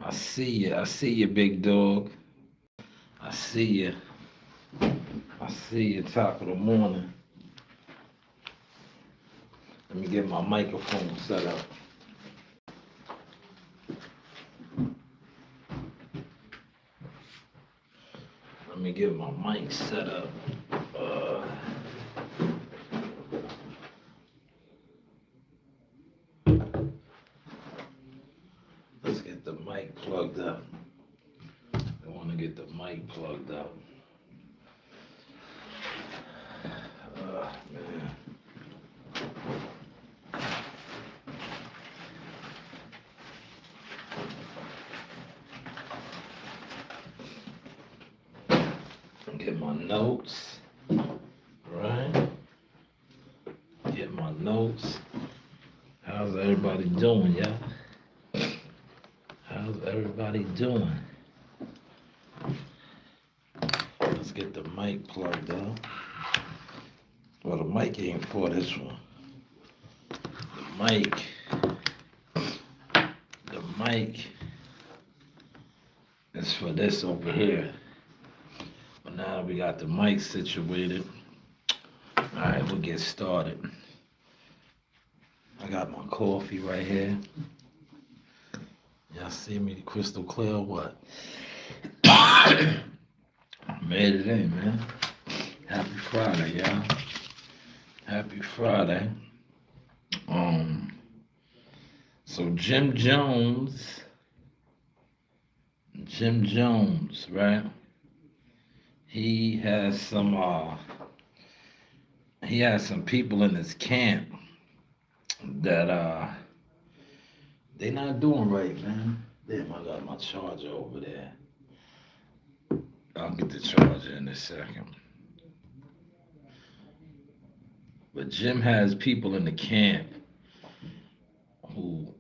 I see you, big dog. I see you. I see you, top of the morning. Let me get my microphone set up. Let me get my mic set up. Uh, let's get the mic plugged up. I want to get the mic plugged up. Man. Get my notes. Right? Get my notes. How's everybody doing, y'all? How's everybody doing? Let's get the mic plugged up. Well, the mic ain't for this one. The mic is for this over here. But now we got the mic situated. All right, we'll get started. I got my coffee right here. Y'all see me crystal clear or what? Made it in, man. Happy Friday, y'all. Happy Friday. So Jim Jones, right? He has some people in his camp that they not doing right, man. Damn, I got my charger over there. I'll get the charger in a second. But Jim has people in the camp who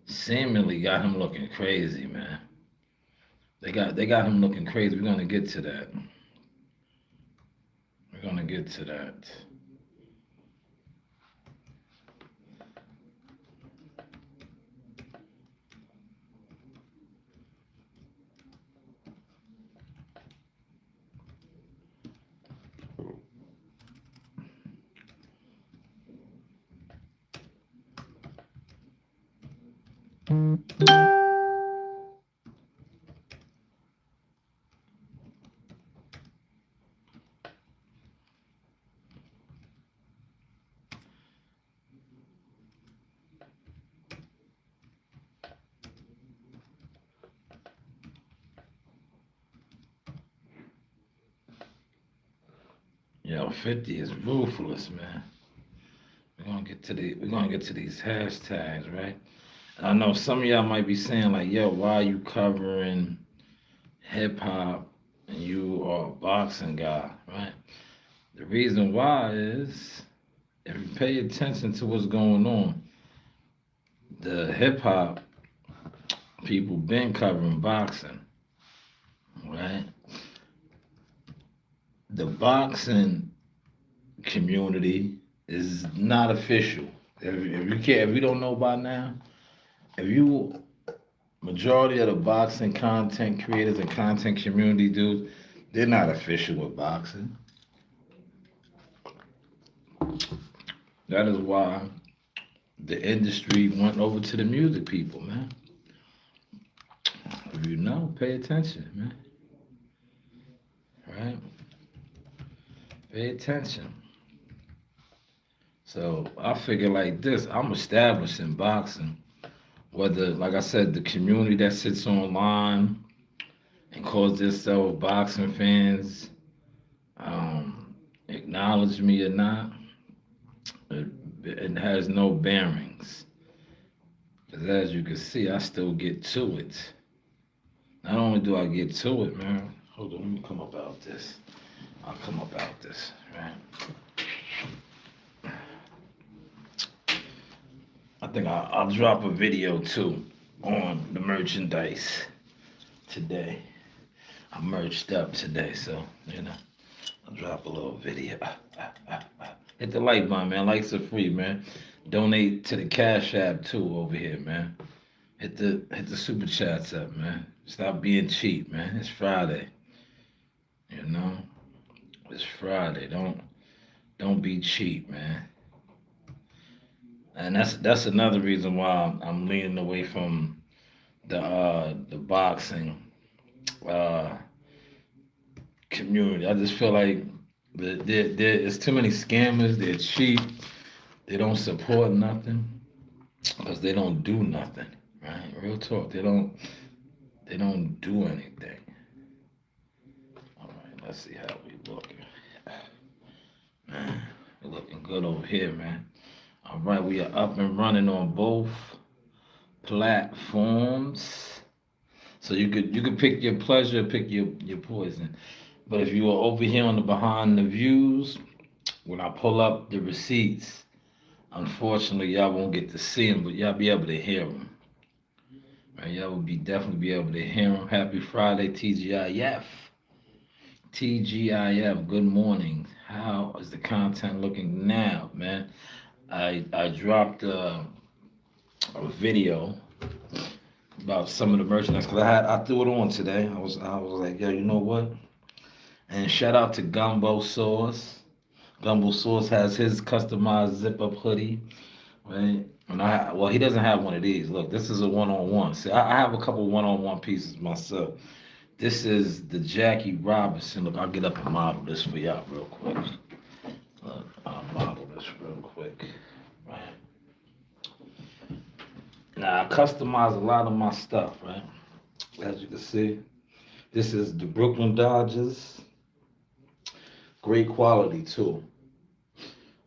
seemingly got him looking crazy, man. They got him looking crazy. We're gonna get to that. We're gonna get to that. Yo, 50 is ruthless, man. We're gonna get to these hashtags, right? And I know some of y'all might be saying like, yo, why are you covering hip hop and you are a boxing guy, right? The reason why is if you pay attention to what's going on, the hip hop people been covering boxing, right? The boxing community is not official. If you don't know by now, if you majority of the boxing content creators and content community dudes, they're not official with boxing. That is why the industry went over to the music people, man. If you know, pay attention, man. Right? Pay attention. So I figure like this, I'm established in boxing. Whether, like I said, the community that sits online and calls themselves boxing fans acknowledge me or not, it has no bearings. Because as you can see, I still get to it. Not only do I get to it, man. Hold on, let me come up out this. I'll come up out this, right? I think I'll drop a video too on the merchandise today. I merged up today, so I'll drop a little video. Hit the like button, man. Likes are free, man. Donate to the Cash App too over here, man. Hit the super chats up, man. Stop being cheap, man. It's Friday, you know. It's Friday. Don't be cheap, man. And that's another reason why I'm leaning away from the boxing uh community. I just feel like there's too many scammers. They're cheap. They don't support nothing because they don't do nothing. Right? Real talk. They don't do anything. All right. Let's see how we looking. Man, we're looking good over here, man. All right, we are up and running on both platforms. So you could pick your pleasure, pick your poison. But if you are over here on the behind the views, when I pull up the receipts, unfortunately y'all won't get to see them, but y'all be able to hear them. Right? Y'all will definitely be able to hear them. Happy Friday, TGIF. TGIF. Good morning. How is the content looking now, man? I dropped a video about some of the merchandise because I threw it on today. I was like, yo, you know what? And shout out to Gumbo Sauce. Gumbo Sauce has his customized zip up hoodie, right? And he doesn't have one of these. Look, this is a one on one. See, I have a couple one on one pieces myself. This is the Jackie Robinson. Look, I'll get up and model this for y'all real quick. Look, I'll model this real quick. Right. Now I customize a lot of my stuff, right? As you can see, this is the Brooklyn Dodgers. Great quality too.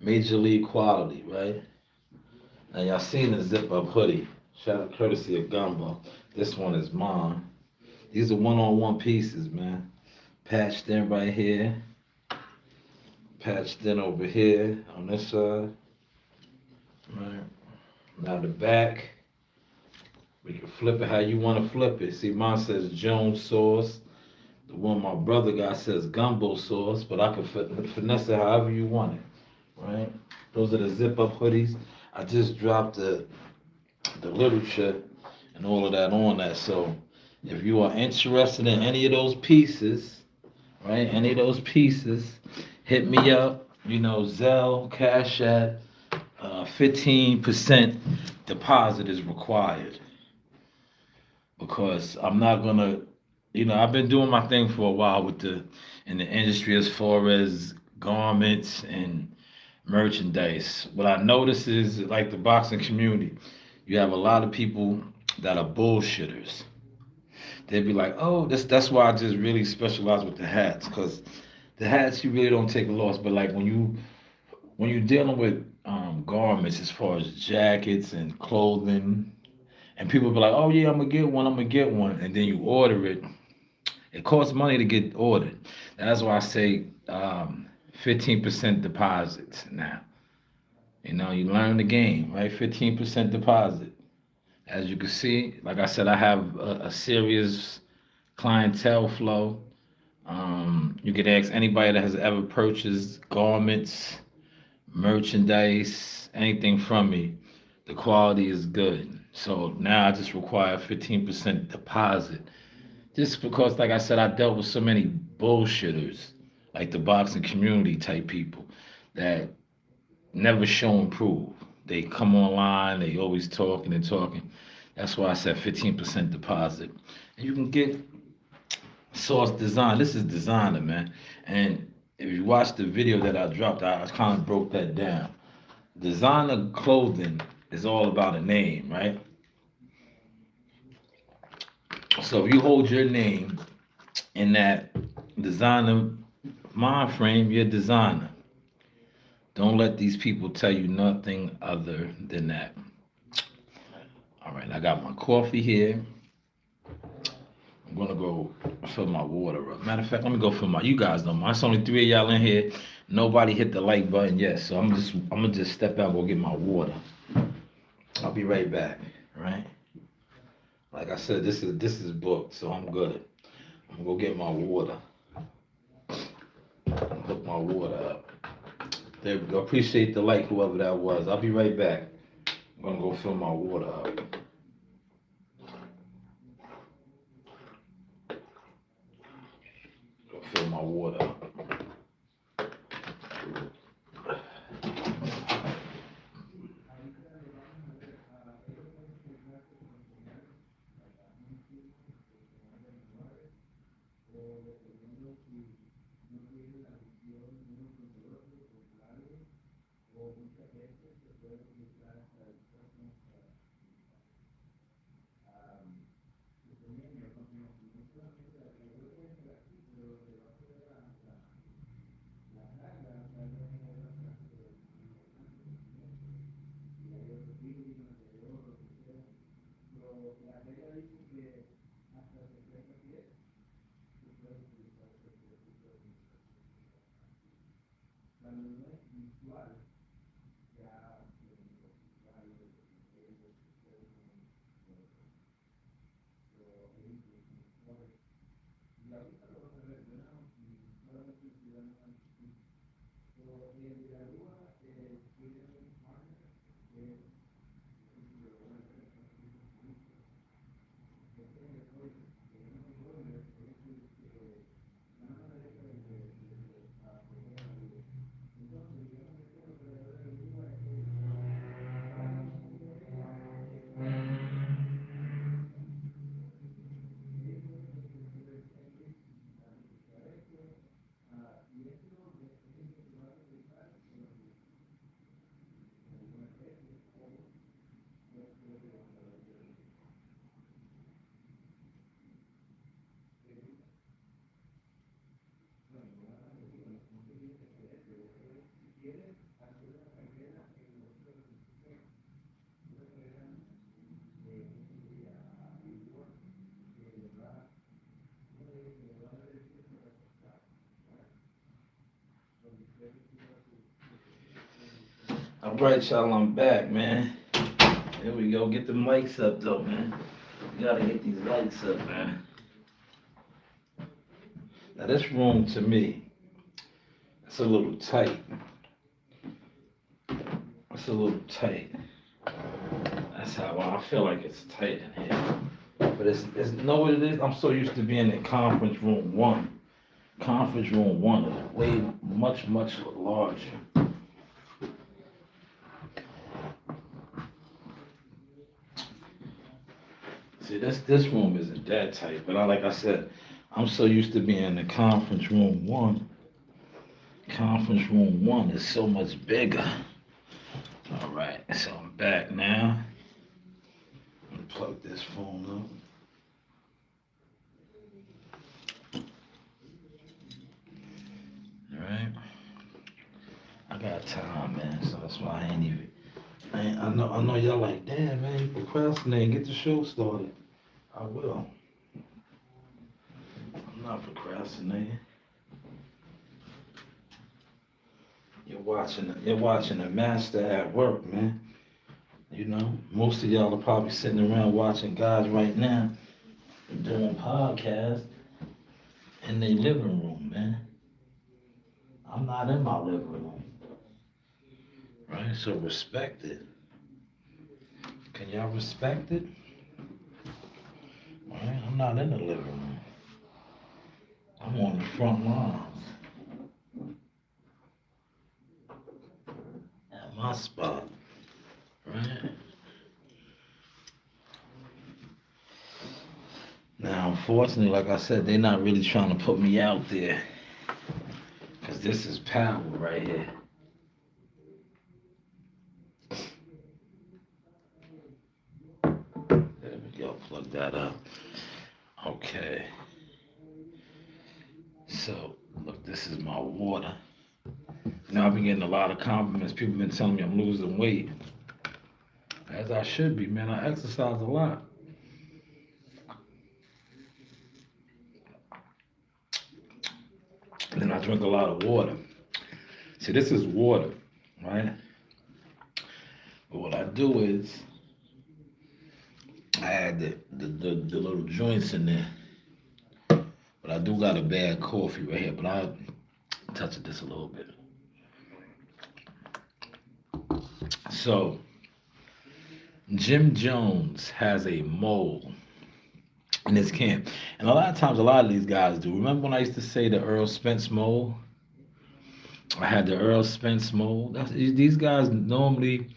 Major league quality, right? Now y'all seen the zip up hoodie. Shout out courtesy of Gumbo. This one is mine. These are one on one pieces, man. Patched in right here. Patched in over here on this side. Right. Now the back. We can flip it how you want to flip it. See, mine says Jones Sauce. The one my brother got says Gumbo Sauce, but I can finesse it however you want it, right? Those are the zip up hoodies. I just dropped the literature and all of that on that. So if you are interested in any of those pieces, right? Any of those pieces, hit me up. You know, Zelle, Cash App, 15% deposit is required because I'm not gonna, I've been doing my thing for a while in the industry as far as garments and merchandise. What I notice is like the boxing community, you have a lot of people that are bullshitters. They'd be like, oh, that's why I just really specialize with the hats, because the hats you really don't take a loss. But like when you're dealing with garments as far as jackets and clothing, and people be like, oh yeah, I'm gonna get one, and then you order it. It costs money to get ordered. That's why I say 15% deposits now. You learn the game, right? 15% deposit. As you can see, like I said, I have a serious clientele flow. You can ask anybody that has ever purchased garments, merchandise, anything from me. The quality is good. So now I just require 15% deposit. Just because, like I said, I dealt with so many bullshitters, like the boxing community type people that never show and prove. They come online, they always talking and talking. That's why I said 15% deposit. And you can get Source Design. This is designer, man. And if you watch the video that I dropped, I kind of broke that down. Designer clothing is all about a name, right? So if you hold your name in that designer mind frame, you're a designer. Don't let these people tell you nothing other than that. All right, I got my coffee here. I'm gonna go fill my water up. Matter of fact, let me go fill my. You guys know, it's only three of y'all in here. Nobody hit the like button yet, so I'm gonna just step out and go get my water. I'll be right back. Right? Like I said, this is booked, so I'm good. I'm gonna go get my water. Hook my water up. There we go. Appreciate the like, whoever that was. I'll be right back. go fill my water up. Go fill my water up. All right, y'all, I'm back, man. There we go. Get the mics up, though, man. You gotta get these lights up, man. Now, this room, to me, it's a little tight. It's a little tight. That's how I feel like it's tight in here. But it's know what it is? I'm so used to being in conference room one. Conference room one is way much larger. See, this room isn't that tight, but like I said, I'm so used to being in the conference room one. Conference room one is so much bigger. All right, so I'm back now. I'm gonna plug this phone up. All right, I got time, man, so that's why I ain't even. I know y'all like, damn, man, you procrastinating, get the show started. I will. I'm not procrastinating. You're watching a master at work, man. You know, most of y'all are probably sitting around watching guys right now doing podcasts in their living room, man. I'm not in my living room. Right? So respect it. Can y'all respect it? Right? I'm not in the living room. I'm on the front lines. At my spot. Right? Now, unfortunately, like I said, they're not really trying to put me out there. Because this is power right here. There we go, plug that up. Okay. So, look, this is my water. Now, I've been getting a lot of compliments. People have been telling me I'm losing weight. As I should be, man. I exercise a lot. And then I drink a lot of water. See, this is water, right? But what I do is, I add the little joints in there. But I do got a bad coffee right here, but I'll touch this a little bit. Jim Jones has a mole in his camp. And a lot of times, a lot of these guys do. Remember when I used to say the Earl Spence mole? I had the Earl Spence mole. These guys normally,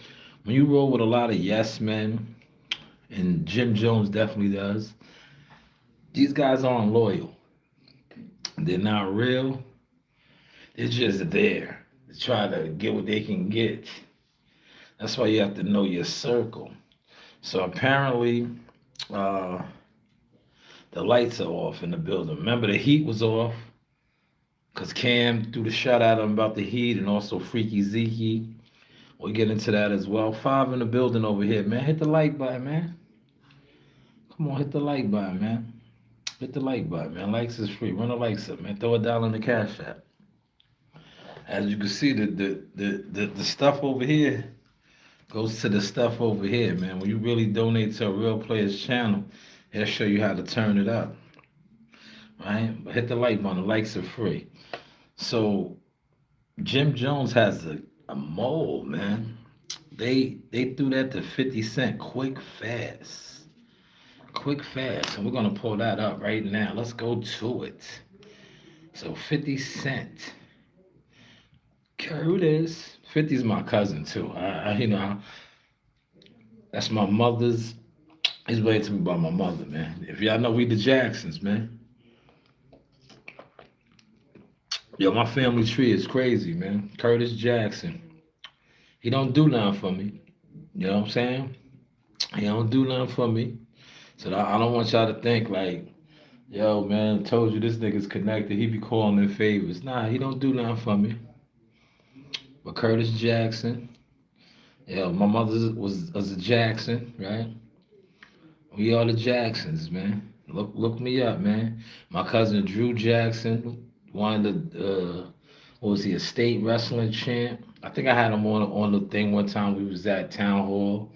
when you roll with a lot of yes men, and Jim Jones definitely does, these guys aren't loyal. They're not real. They're just there to try to get what they can get. That's why you have to know your circle. So apparently, uh, the lights are off in the building. Remember, the heat was off because Cam threw the shot at him about the heat, and also Freaky Zeke. We'll get into that as well. 5 in the building over here, man. Hit the like button, man. Come on, hit the like button, man. Hit the like button, man. Likes is free. Run the likes up, man. Throw $1 in the cash app. As you can see, the stuff over here goes to the stuff over here, man. When you really donate to a Real Players channel, it'll show you how to turn it up. Right? But hit the like button. The likes are free. So Jim Jones has a mole, man. They threw that to 50 Cent quick fast. Quick fast. And we're gonna pull that up right now. Let's go to it. So 50 Cent. Curtis. 50's my cousin too. That's my mother's. He's waiting to me about my mother, man. If y'all know, we the Jacksons, man. Yo, my family tree is crazy, man. Curtis Jackson. He don't do nothing for me. You know what I'm saying? He don't do nothing for me. So I don't want y'all to think like, yo, man, told you this nigga's connected. He be calling in favors. Nah, he don't do nothing for me. But Curtis Jackson. Yeah, my mother was a Jackson, right? We are the Jacksons, man. Look me up, man. My cousin Drew Jackson, one of the what was he, a state wrestling champ? I think I had him on the thing one time. We was at town hall,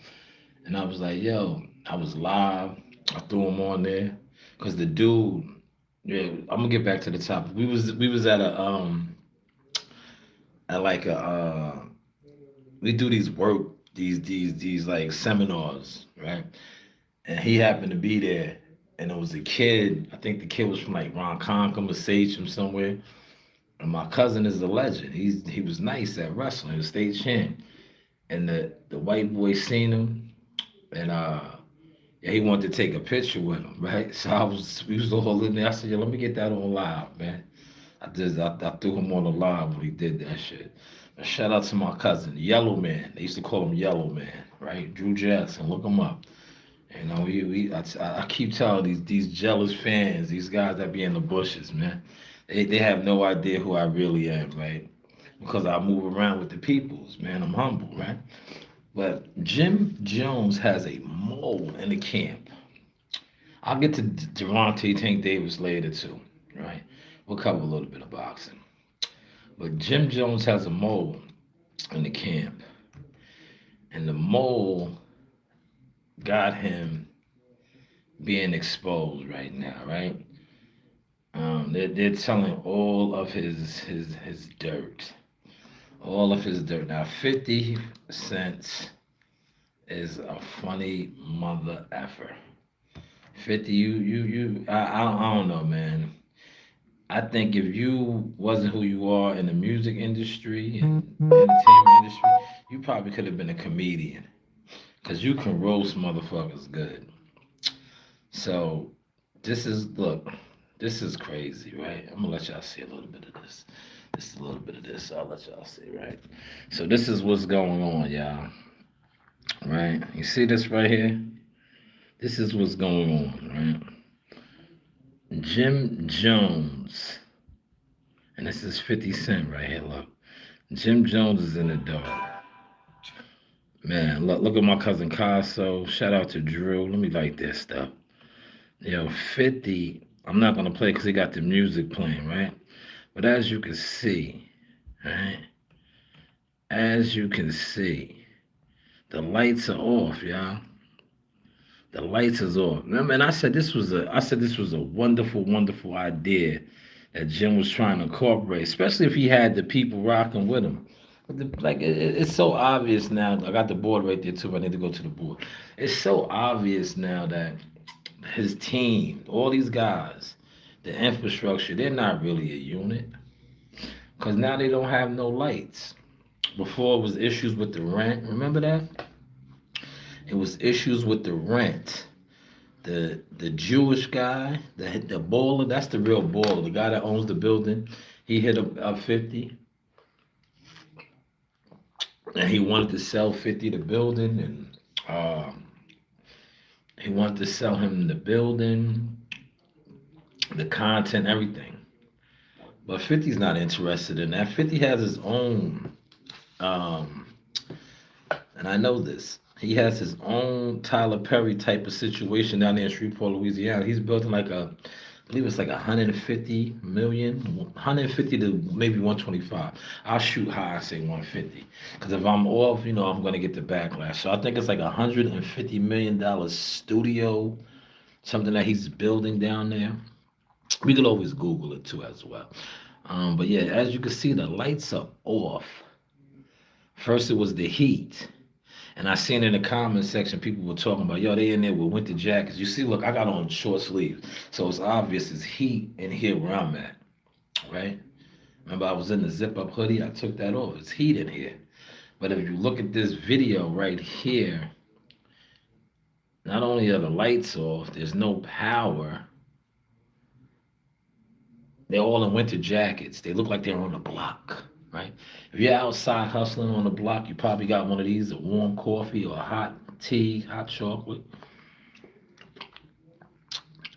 and I was like, yo, I was live. I threw him on there because the dude. Yeah, I'm gonna get back to the topic. We was at like a we do these work these like seminars, right? And he happened to be there, and it was a kid. I think the kid was from like Ronkonkoma, Sage from somewhere. And my cousin is a legend. He was nice at wrestling, he was state champ. And the white boy seen him, and yeah, he wanted to take a picture with him, right? So we was all in there. I said, yeah, let me get that on live, man. I threw him on the live when he did that shit. But shout out to my cousin, Yellow Man. They used to call him Yellow Man, right? Drew Jackson, look him up. You know, I keep telling these jealous fans, these guys that be in the bushes, man. They have no idea who I really am, right? Because I move around with the peoples, man. I'm humble, right? But Jim Jones has a mole in the camp. I'll get to Gervonta Tank Davis later too, right? We'll cover a little bit of boxing. But Jim Jones has a mole in the camp. And the mole got him being exposed right now, right? They're telling all of his dirt, all of his dirt. Now, 50 Cent is a funny mother effer. 50, I don't know, man. I think if you wasn't who you are in the music industry and entertainment industry, you probably could have been a comedian, cause you can roast motherfuckers good. So look, this is crazy, right? I'm gonna let y'all see a little bit of this. This is a little bit of this. I'll let y'all see, right? So this is what's going on, y'all. Right? You see this right here? This is what's going on, right? Jim Jones, and this is 50 Cent right here. Look, Jim Jones is in the door. Man, look at my cousin Casso. Shout out to Drew. Let me like this stuff. Yo, 50, I'm not gonna play because he got the music playing, right? But as you can see, right? As you can see, the lights are off, y'all. The lights is off. Remember, and I said this was a wonderful, wonderful idea that Jim was trying to incorporate, especially if he had the people rocking with him. It's so obvious now. I got the board right there too. I need to go to the board. It's so obvious now that his team, all these guys, the infrastructure, they're not really a unit because now they don't have no lights. Before it was issues with the rent. Remember that? It was issues with the rent. The Jewish guy, the baller, that's the real baller. The guy that owns the building, he hit up 50 and he wanted to sell 50 the building and he wanted to sell him the building, the content, everything. But 50's not interested in that. 50 has his own um and I know this. He has his own Tyler Perry type of situation down there in Shreveport, Louisiana. He's building like I believe it's like 150 million, 150 to maybe 125. I'll shoot high and say 150. Because if I'm off, I'm going to get the backlash. So I think it's like $150 million studio, something that he's building down there. We could always Google it too as well. But yeah, as you can see, the lights are off. First, it was the heat. And I seen in the comment section people were talking about, yo, they in there with winter jackets. You see, look, I got on short sleeves. So it's obvious it's heat in here where I'm at, right? Remember, I was in the zip up hoodie. I took that off. It's heat in here. But if you look at this video right here, not only are the lights off, there's no power. They're all in winter jackets. They look like they're on the block, right? If you're outside hustling on the block, you probably got one of these, a warm coffee or a hot tea, hot chocolate,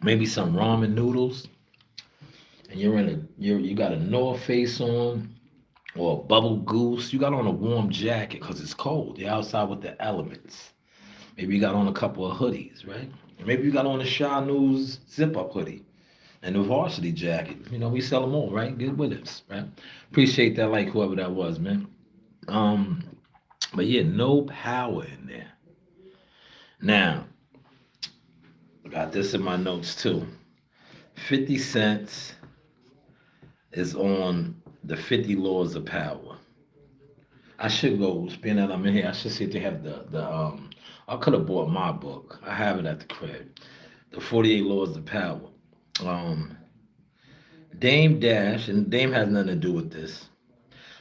maybe some ramen noodles, and you got a North Face on or a Bubble Goose. You got on a warm jacket because it's cold. You're outside with the elements. Maybe you got on a couple of hoodies, right? Maybe you got on a Shy News zip up hoodie and the varsity jacket. We sell them all, right? Good with us, right? Appreciate that, like whoever that was, man. Um, but yeah, no power in there. Now, I got this in my notes too. 50 cents is on the 50 laws of power. I should go, being that I'm in here, I should see if they have the I could have bought my book. I have it at the crib. The 48 laws of power. Um, Dame Dash, and Dame has nothing to do with this.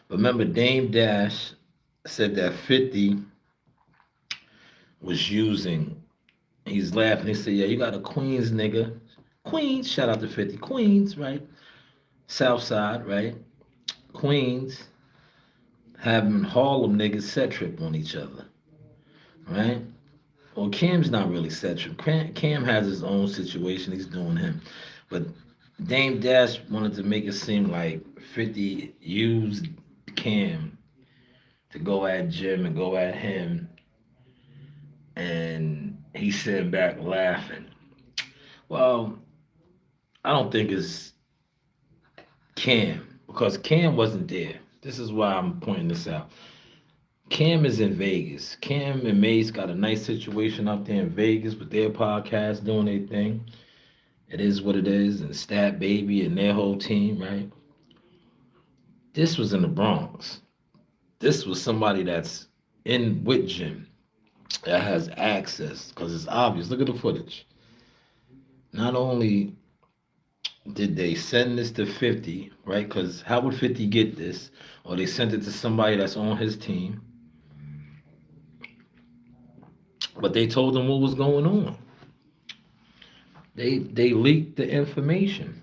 But remember, Dame Dash said that 50 was using, he's laughing. He said, yeah, you got a Queens nigga. Queens, shout out to 50. Queens, right? South Side, right? Queens having Harlem niggas set trip on each other, right? Well, Cam's not really set trip. Cam has his own situation. He's doing him. But Dame Dash wanted to make it seem like 50 used Cam to go at Jim and go at him. And he's sitting back laughing. Well, I don't think it's Cam because Cam wasn't there. This is why I'm pointing this out. Cam is in Vegas. Cam and Mace got a nice situation out there in Vegas with their podcast doing their thing. It is what it is, and Stat Baby and their whole team, right? This was in the Bronx. This was somebody that's in with Jim that has access because it's obvious. Look at the footage. Not only did they send this to 50, right? Because how would 50 get this? Or they sent it to somebody that's on his team. But they told him what was going on. They leaked the information.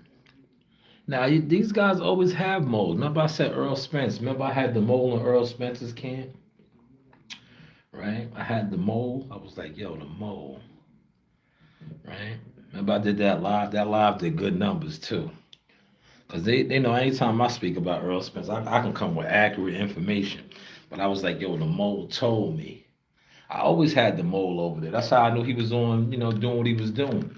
Now, these guys always have moles. Remember I said Earl Spence. Remember I had the mole in Earl Spence's camp? Right? I had the mole. I was like, yo, the mole. Right? Remember I did that live? That live did good numbers too. Because they know anytime I speak about Earl Spence, I can come with accurate information. But I was like, yo, the mole told me. I always had the mole over there. That's how I knew he was on, doing what he was doing.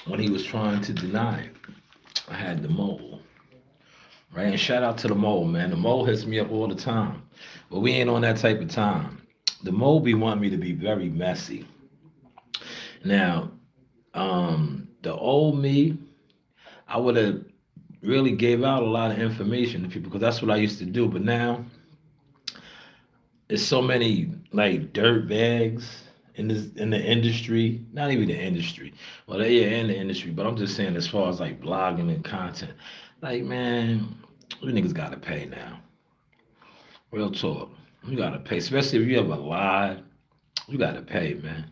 When he was trying to deny it, I had the mole. Right? And shout out to the mole, man. The mole hits me up all the time. But we ain't on that type of time. The mole be wanting me to be very messy. Now, the old me, I would have really gave out a lot of information to people because that's what I used to do. But now there's so many like dirt bags in the industry. Not even the industry. Well, they are in the industry, but I'm just saying as far as like blogging and content. Like man, you niggas gotta pay now. Real talk. You gotta pay, especially if you have a live. You gotta pay, man.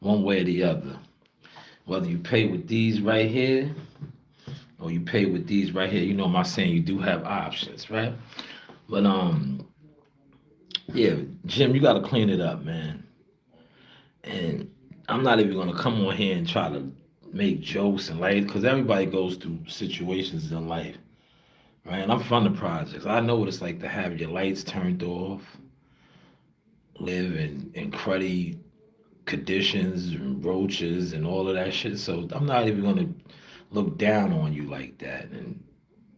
One way or the other. Whether you pay with these right here or you pay with these right here. You know, my saying you do have options, right? But yeah, Jim, you gotta clean it up, man. And I'm not even gonna come on here and try to make jokes and life because everybody goes through situations in life, right? And I'm from the projects. I know what it's like to have your lights turned off, live in cruddy conditions and roaches and all of that shit. So I'm not even gonna look down on you like that and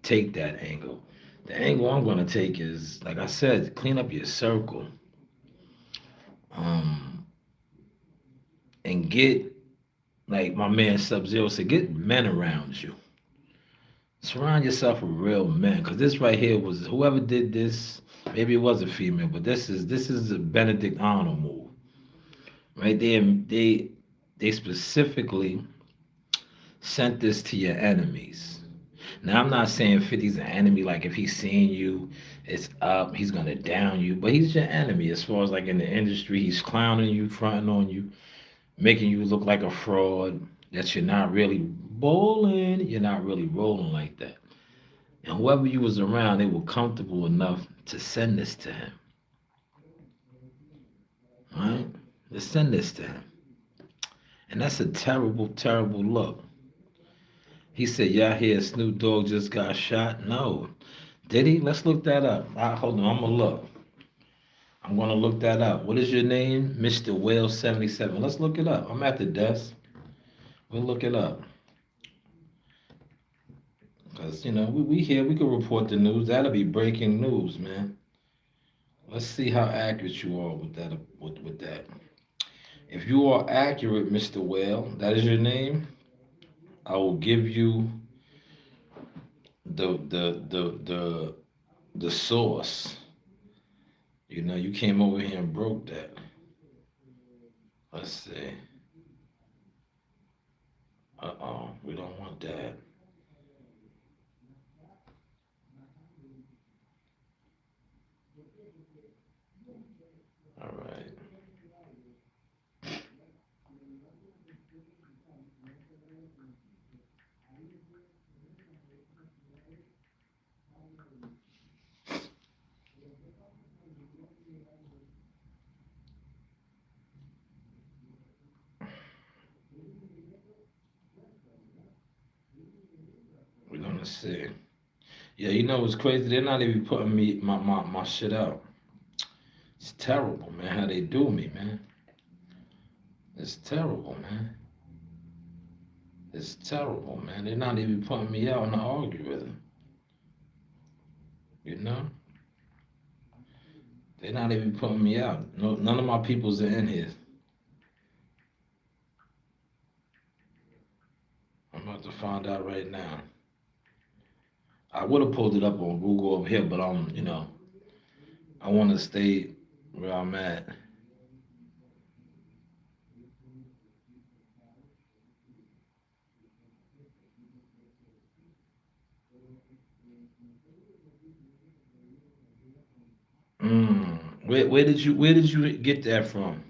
take that angle. The angle I'm gonna take is, like I said, clean up your circle, um, and get like my man Sub Zero said, get men around you. Surround yourself with real men, because this right here was whoever did this. Maybe it was a female, but this is a Benedict Arnold move, right? They specifically sent this to your enemies. Now I'm not saying 50's an enemy. Like if he's seeing you, it's up. He's gonna down you, but he's your enemy as far as like in the industry. He's clowning you, fronting on you, making you look like a fraud. That you're not really bowling. You're not really rolling like that. And whoever you was around, they were comfortable enough to send this to him. Right? To send this to him. And that's a terrible, terrible look. He said, "Y'all hear Snoop Dogg just got shot?" No. Did he? Let's look that up. Hold on, I'm gonna look. I'm gonna look that up. What is your name? Mr. Whale 77. Let's look it up. I'm at the desk. We'll look it up. Because, we here, we can report the news. That'll be breaking news, man. Let's see how accurate you are with that. With that. If you are accurate, Mr. Whale, that is your name, I will give you the source. You came over here and broke that. Let's see. We don't want that. All right. We're gonna see. Yeah, you know what's crazy? They're not even putting my shit out. It's terrible, man. How they do me, man. It's terrible, man. It's terrible, man. They're not even putting me out in the algorithm. You know? They're not even putting me out. No, none of my peoples are in here. I'm about to find out right now. I would have pulled it up on Google over here, but I want to stay where I'm at. Where did you get that from?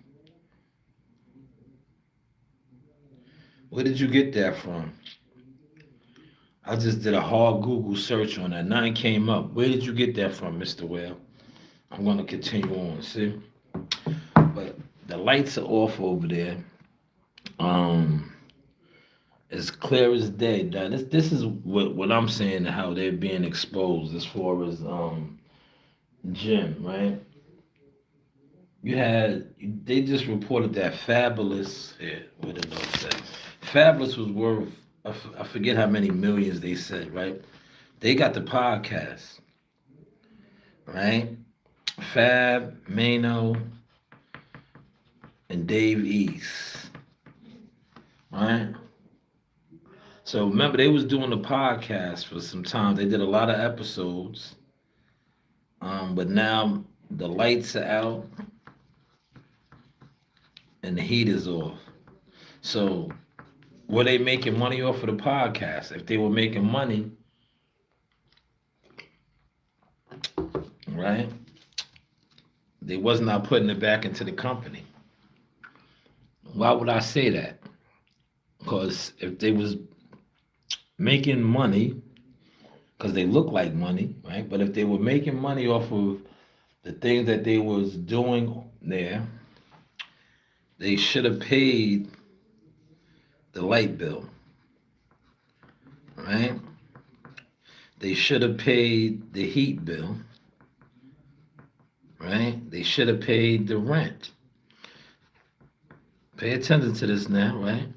Where did you get that from? I just did a hard Google search on that. Nothing came up. Where did you get that from, Mr. Whale? I'm gonna continue on, see? But the lights are off over there. Um, as clear as day. Now this is what I'm saying how they're being exposed as far as Jim, right? They just reported that Fabulous here, what did it say? Fabulous was worth I forget how many millions they said, right? They got the podcast, right? Fab, Mano, and Dave East, right? So remember, they was doing the podcast for some time. They did a lot of episodes, but now the lights are out and the heat is off. So were they making money off of the podcast? If they were making money, right, they was not putting it back into the company. Why would I say that? Because if they was making money, because they look like money, right? But if they were making money off of the things that they was doing there, they should have paid the light bill, right? They should have paid the heat bill, right? They should have paid the rent. Pay attention to this now, right?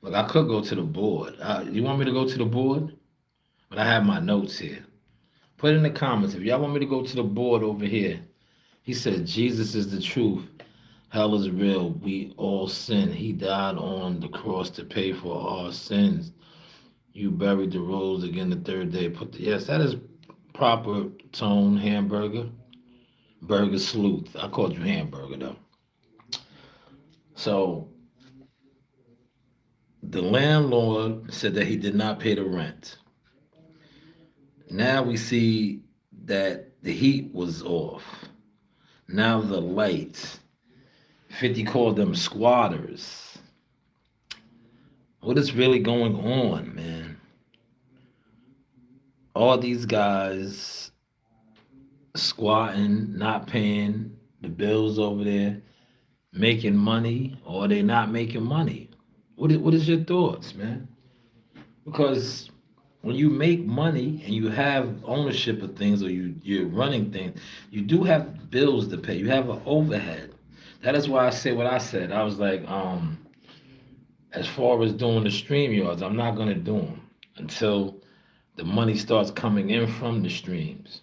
Look, I could go to the board. You want me to go to the board? But I have my notes here. Put in the comments if y'all want me to go to the board over here. He said, Jesus is the truth. Hell is real. We all sin. He died on the cross to pay for our sins. You buried the rose again the third day. Yes, that is proper tone, hamburger. Burger sleuth. I called you hamburger though. So the landlord said that he did not pay the rent. Now we see that the heat was off. Now the lights. 50 called them squatters. What is really going on, man? All these guys squatting, not paying the bills over there, making money, or they not making money. What is your thoughts, man? Because when you make money and you have ownership of things or you're running things, you do have bills to pay. You have an overhead. That is why I say what I said. I was like, as far as doing the stream yards, I'm not gonna do them until the money starts coming in from the streams,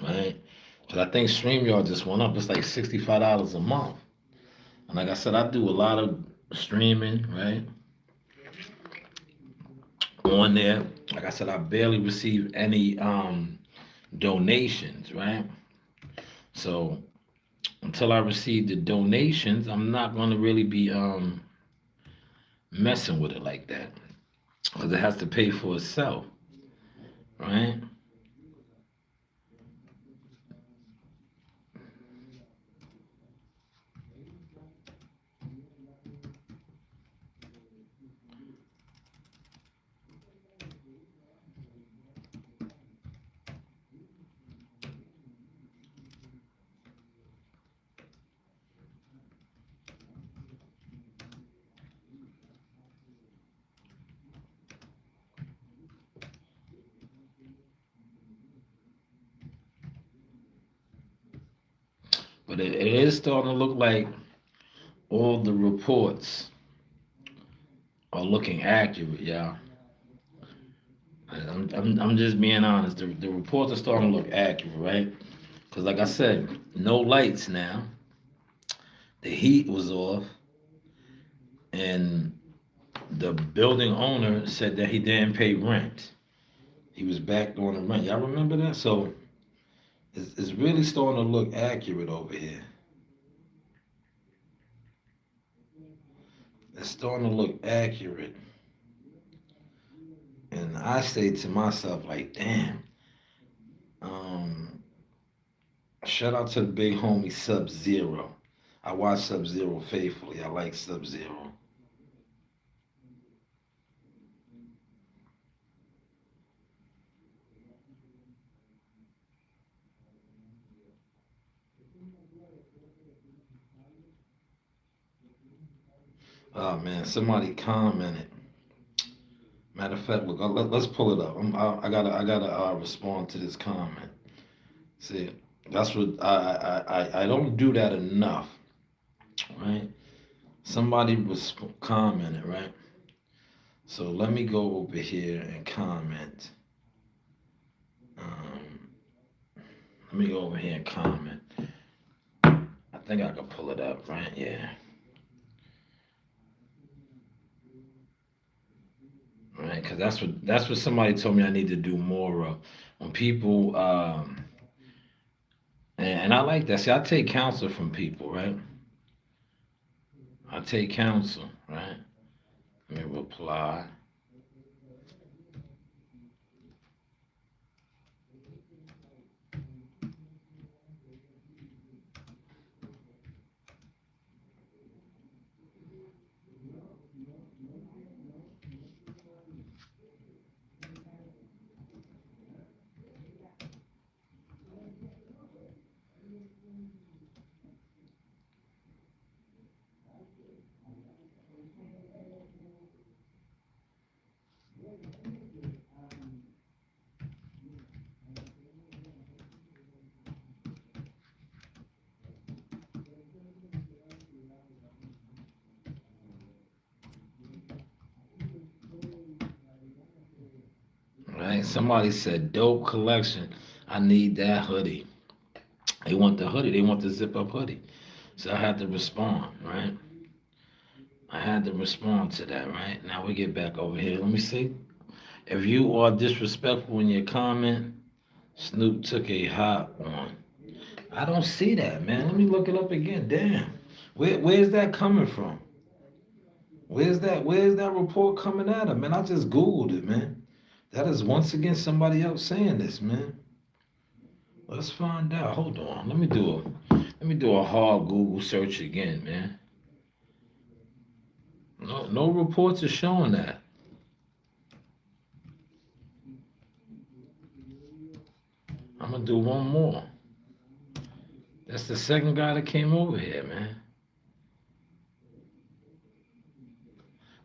right? Because I think StreamYard just went up. It's like $65 a month. And like I said, I do a lot of streaming, right? On there. Like I said, I barely receive any donations, right? So until I receive the donations, I'm not gonna really be messing with it like that. Because it has to pay for itself, right? But it is starting to look like all the reports are looking accurate, y'all. I'm just being honest. The reports are starting to look accurate, right? Because, like I said, no lights now. The heat was off, and the building owner said that he didn't pay rent. He was back on the rent. Y'all remember that? So it's really starting to look accurate over here. It's starting to look accurate. And I say to myself, like, damn. Um, Shout out to the big homie Sub Zero. I watch Sub Zero faithfully. I like Sub Zero. Oh man, somebody commented. Matter of fact, look, let's pull it up. I gotta respond to this comment. See, that's what I don't do that enough, right? Somebody was commenting, right? So let me go over here and comment. Um, Let me go over here and comment. I think I can pull it up, right? Yeah. right? Because that's what somebody told me I need to do more of. When people and I like that. See, I take counsel from people, right? I take counsel, right? Let me reply. Right? Somebody said dope collection. I need that hoodie. They want the hoodie. They want the zip up hoodie. So I had to respond, right? I had to respond to that, right? Now we get back over here. Let me see. If you are disrespectful in your comment, Snoop took a hot one. I don't see that, man. Let me look it up again. Damn. Where's that coming from? Where's that report coming at him, man? I just Googled it, man. That is once again somebody else saying this, man. Let's find out. Hold on. Let me do a hard Google search again, man. No reports are showing that. I'm gonna do one more. That's the second guy that came over here, man.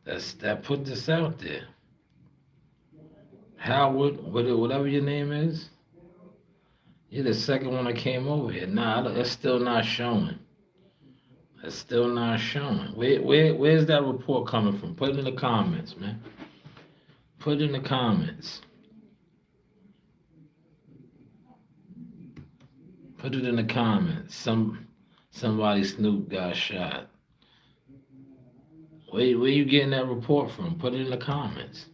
That put this out there. Howard, whatever your name is. You're the second one that came over here. Nah, it's still not showing. It's still not showing. Where's that report coming from? Put it in the comments, man. Put it in the comments. Put it in the comments. Somebody Snoop got shot. Where you getting that report from? Put it in the comments.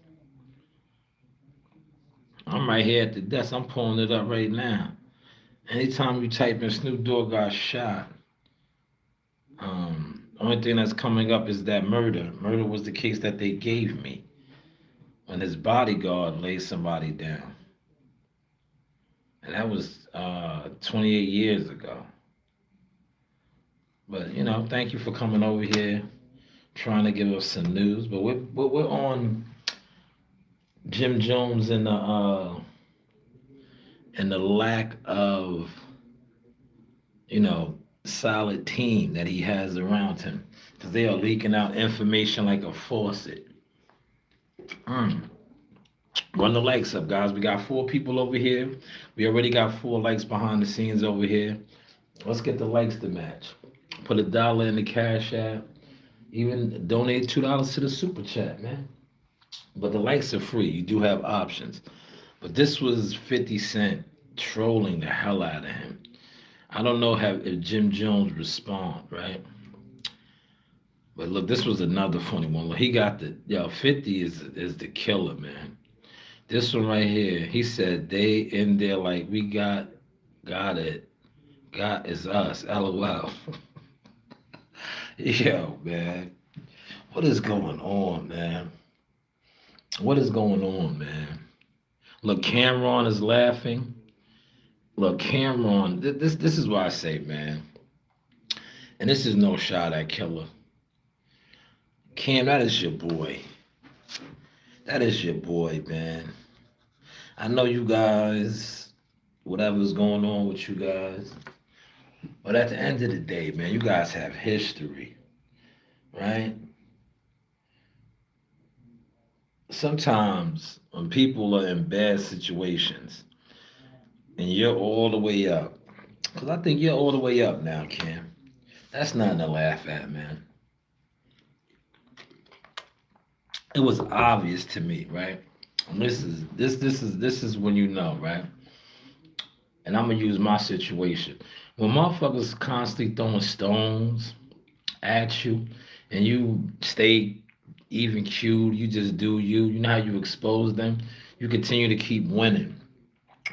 I'm right here at the desk. I'm pulling it up right now. Anytime you type in Snoop Dogg got shot, only thing that's coming up is that murder. Murder was the case that they gave me when his bodyguard laid somebody down, and that was 28 years ago. But thank you for coming over here, trying to give us some news. But we're on Jim Jones and the lack of solid team that he has around him, because they are leaking out information like a faucet. Mm. Run the likes up, guys. We got 4 people over here. We already got 4 likes behind the scenes over here. Let's get the likes to match. Put $1 in the Cash App. Even donate $2 to the Super Chat, man. But the likes are free. You do have options. But this was 50 Cent trolling the hell out of him. I don't know if Jim Jones respond, right? But look, this was another funny one. Look, he got 50 is the killer, man. This one right here, he said they in there like we got it. God is us. LOL. Yo, man. What is going on, man? What is going on, man? Look, Cameron is laughing. Look, Cameron, this is what I say, man. And this is no shot at Killer. Cam, that is your boy. That is your boy, man. I know you guys, whatever's going on with you guys. But at the end of the day, man, you guys have history, right? Sometimes when people are in bad situations and you're all the way up, because I think you're all the way up now, Cam. That's nothing to laugh at, man. It was obvious to me, right? And this is when you know, right? And I'm gonna use my situation. When motherfuckers constantly throwing stones at you and you stay even queued. You just do you. You know how you expose them. You continue to keep winning,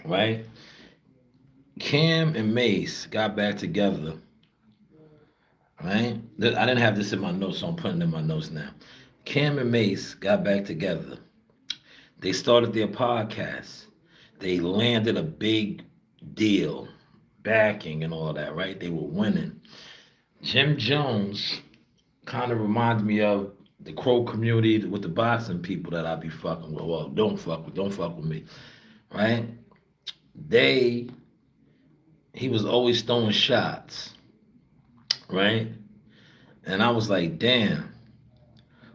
right? Cam and Mace got back together, right? I didn't have this in my notes, so I'm putting it in my notes now. Cam and Mace got back together. They started their podcast. They landed a big deal, backing and all that, right? They were winning. Jim Jones kind of reminds me of the Crow community with the boxing people that I be fucking with. Well, don't fuck with me, right? They, he was always throwing shots, right? And I was like, damn,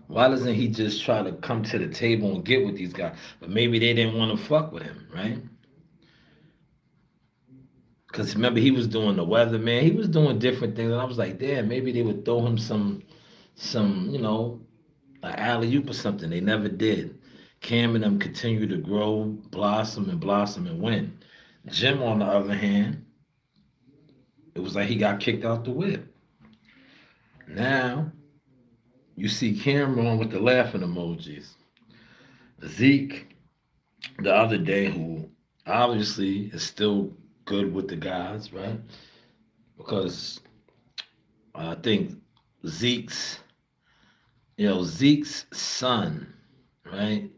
why doesn't he just try to come to the table and get with these guys? But maybe they didn't want to fuck with him, right? Because remember, he was doing the weatherman. He was doing different things. And I was like, damn, maybe they would throw him some, an alley oop or something. They never did. Cam and them continue to grow, blossom and win. Jim, on the other hand, it was like he got kicked out the whip. Now, you see Cameron with the laughing emojis. Zeke, the other day, who obviously is still good with the guys, right? Because I think Zeke's, Zeke's son, right,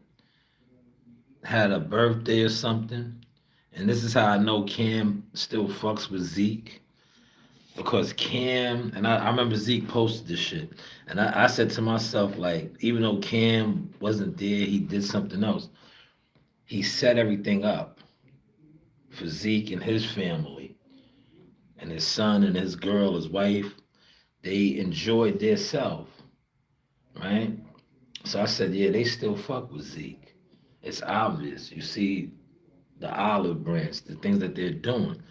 had a birthday or something. And this is how I know Cam still fucks with Zeke. Because Cam, and I remember Zeke posted this shit. And I said to myself, like, even though Cam wasn't there, he did something else. He set everything up for Zeke and his family. And his son and his girl, his wife, they enjoyed their self, right? So I said, yeah, they still fuck with Zeke. It's obvious. You see the olive branch, the things that they're doing.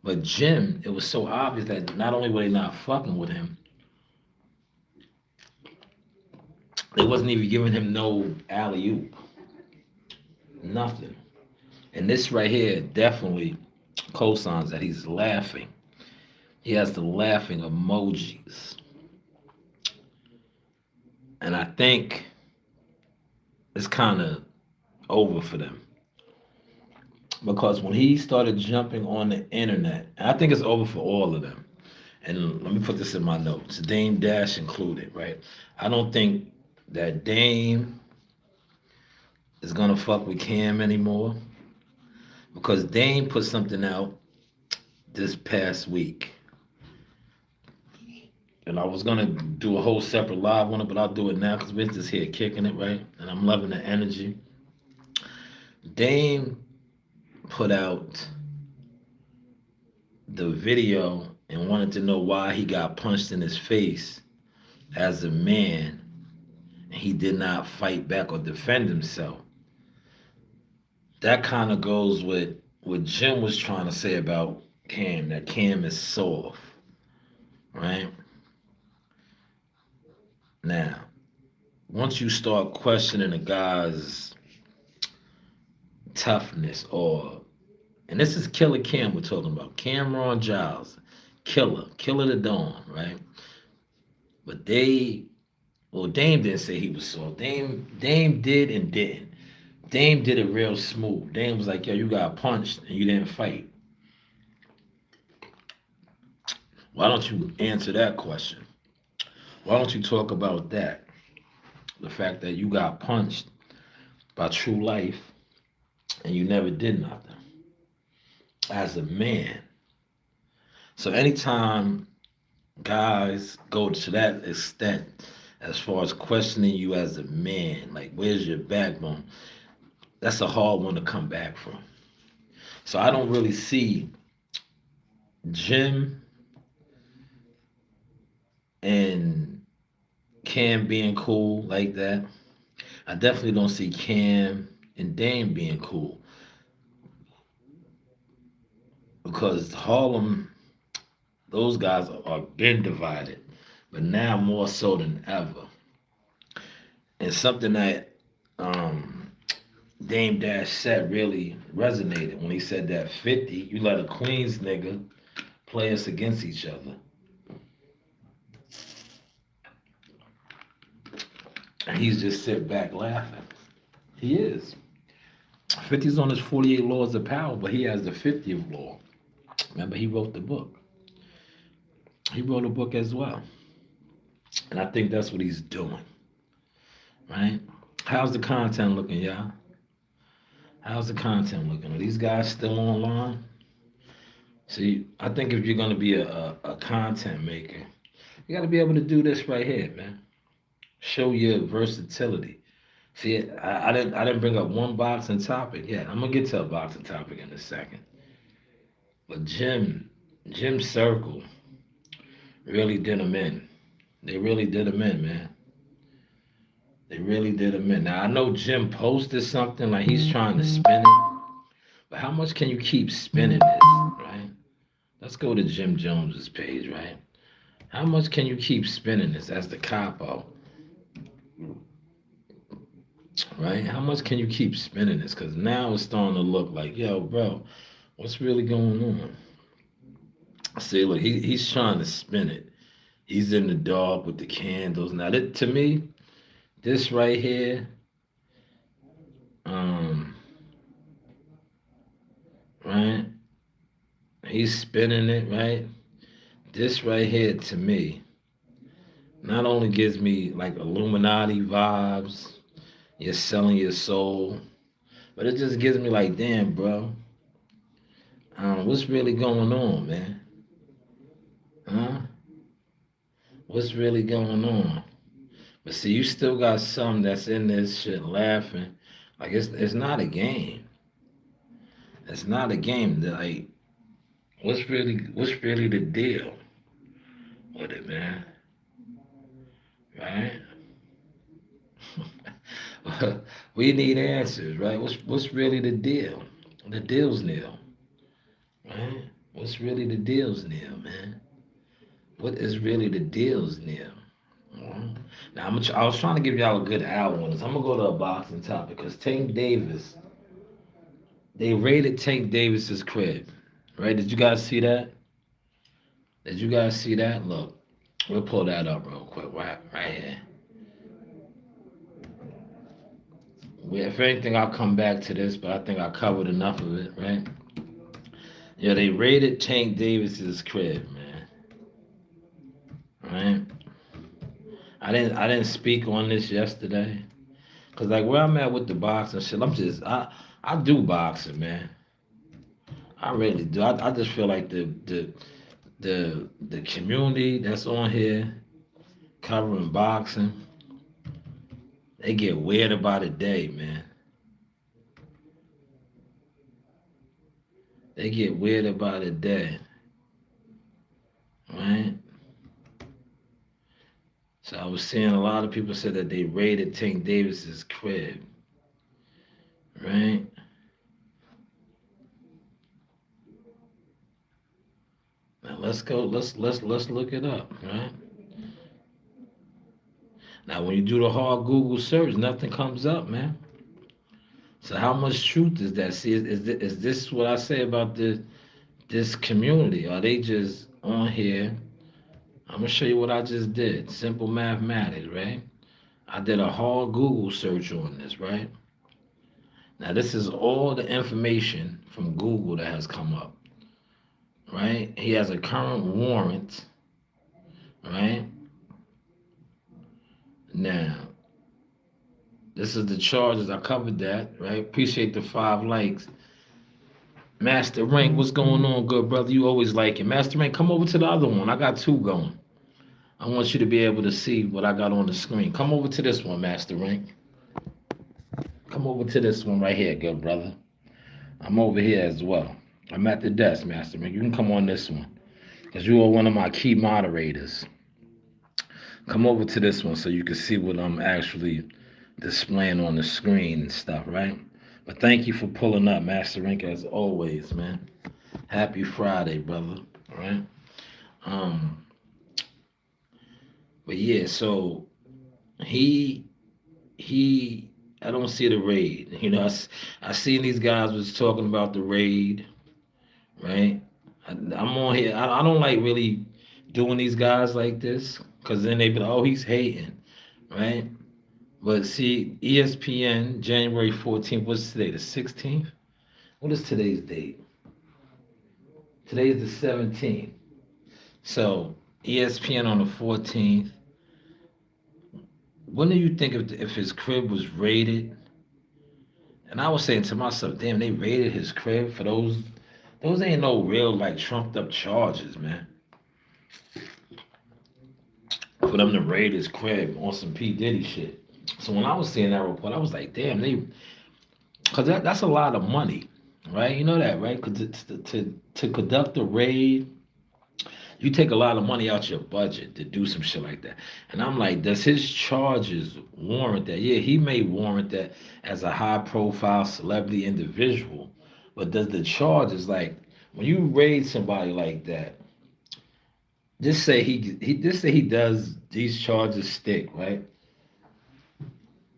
But Jim, it was so obvious that not only were they not fucking with him, they wasn't even giving him no alley oop, nothing. And this right here definitely cosigns that he's laughing. He has the laughing emojis. And I think it's kind of over for them. Because when he started jumping on the internet, and I think it's over for all of them. And let me put this in my notes, Dame Dash included, right? I don't think that Dame is gonna fuck with Cam anymore because Dame put something out this past week. And I was gonna do a whole separate live on it, but I'll do it now because we're just here kicking it, right? And I'm loving the energy. Dame put out the video and wanted to know why he got punched in his face as a man. He did not fight back or defend himself. That kind of goes with what Jim was trying to say about Cam, that Cam is soft, right? Now, once you start questioning a guy's toughness and this is Killer Cam we're talking about, Cameron Giles, Killer the Dawn, right? But Dame didn't say he was soft. Dame did and didn't. Dame did it real smooth. Dame was like, yo, you got punched and you didn't fight. Why don't you answer that question? Why don't you talk about that? The fact that you got punched by True Life and you never did nothing as a man. So anytime guys go to that extent as far as questioning you as a man, like where's your backbone? That's a hard one to come back from. So I don't really see Jim and Cam being cool like that. I definitely don't see Cam and Dame being cool because Harlem, those guys are been divided, but now more so than ever. And something that Dame Dash said really resonated when he said that 50, you let a Queens nigga play us against each other. He's just sit back laughing. He is. 50's on his 48 laws of power, but he has the 50th law. Remember, he wrote the book. He wrote a book as well. And I think that's what he's doing, right? How's the content looking, y'all? How's the content looking? Are these guys still online? See, I think if you're going to be a content maker, you got to be able to do this right here, man. Show your versatility. See, I didn't bring up one boxing topic yet. I'm gonna get to a boxing topic in a second. But Jim Circle really did him in. They really did him in, man. They really did him in. Now I know Jim posted something like he's trying to spin it, but how much can you keep spinning this, right? Let's go to Jim Jones's page, right? How much can you keep spinning this? That's the capo, right? How much can you keep spinning this? Because now it's starting to look like, yo, bro, what's really going on? See, look, he's trying to spin it. He's in the dark with the candles. Now, to me, this right here, right? He's spinning it, right? This right here, to me, not only gives me like Illuminati vibes, you're selling your soul, but it just gives me like, damn, bro, what's really going on, man? Huh? What's really going on? But see, you still got some that's in this shit laughing. Like it's not a game. It's not a game. Like, what's really the deal with it, man? Right? We need answers, right? What's really the deal? The deal's nil, right? What's really the deal's nil, man? What is really the deal's nil? Now I was trying to give y'all a good hour on this. I'm gonna go to a boxing topic because Tank Davis. They raided Tank Davis's crib, right? Did you guys see that? Did you guys see that? Look, we'll pull that up real quick, right here. If anything, I'll come back to this, but I think I covered enough of it, right? Yeah, they raided Tank Davis's crib, man. Right? I didn't speak on this yesterday, cause like where I'm at with the boxing shit, I do boxing, man. I really do. I just feel like the community that's on here covering boxing, they get weird about a day, man. They get weird about a day, right? So I was seeing a lot of people say that they raided Tank Davis's crib, right? Now let's go. Let's look it up, right? Now when you do the hard Google search, nothing comes up, man. So how much truth is that? See, is this what I say about this community? Are they just on here? I'm gonna show you what I just did. Simple mathematics, right? I did a hard Google search on this, right? Now this is all the information from Google that has come up, right? He has a current warrant, right? Now, this is the charges. I covered that, right? Appreciate the 5 likes. Master Rank, what's going on, good brother? You always like it. Master Rank, come over to the other one. I got 2 going. I want you to be able to see what I got on the screen. Come over to this one, Master Rank. Come over to this one right here, good brother. I'm over here as well. I'm at the desk, Master Rank. You can come on this one because you are one of my key moderators. Come over to this one so you can see what I'm actually displaying on the screen and stuff, right? But thank you for pulling up, Master Rank, as always, man. Happy Friday, brother. All right. But yeah, so he I don't see the raid. You know, I seen these guys was talking about the raid, right? I'm on here. I don't like really doing these guys like this because then they be like, oh, he's hating, right? But see, ESPN, January 14th, what's today, the 16th? What is today's date? Today is the 17th. So ESPN on the 14th. When do you think if his crib was raided? And I was saying to myself, damn, they raided his crib for those. Those ain't no real like trumped up charges, man. For them to raid his crib on some P Diddy shit. So when I was seeing that report, I was like, damn, cause that's a lot of money, right? You know that, right? Cause to conduct a raid, you take a lot of money out your budget to do some shit like that. And I'm like, does his charges warrant that? Yeah, he may warrant that as a high profile celebrity individual, but does the charges like when you raid somebody like that? Just say he does these charges stick, right?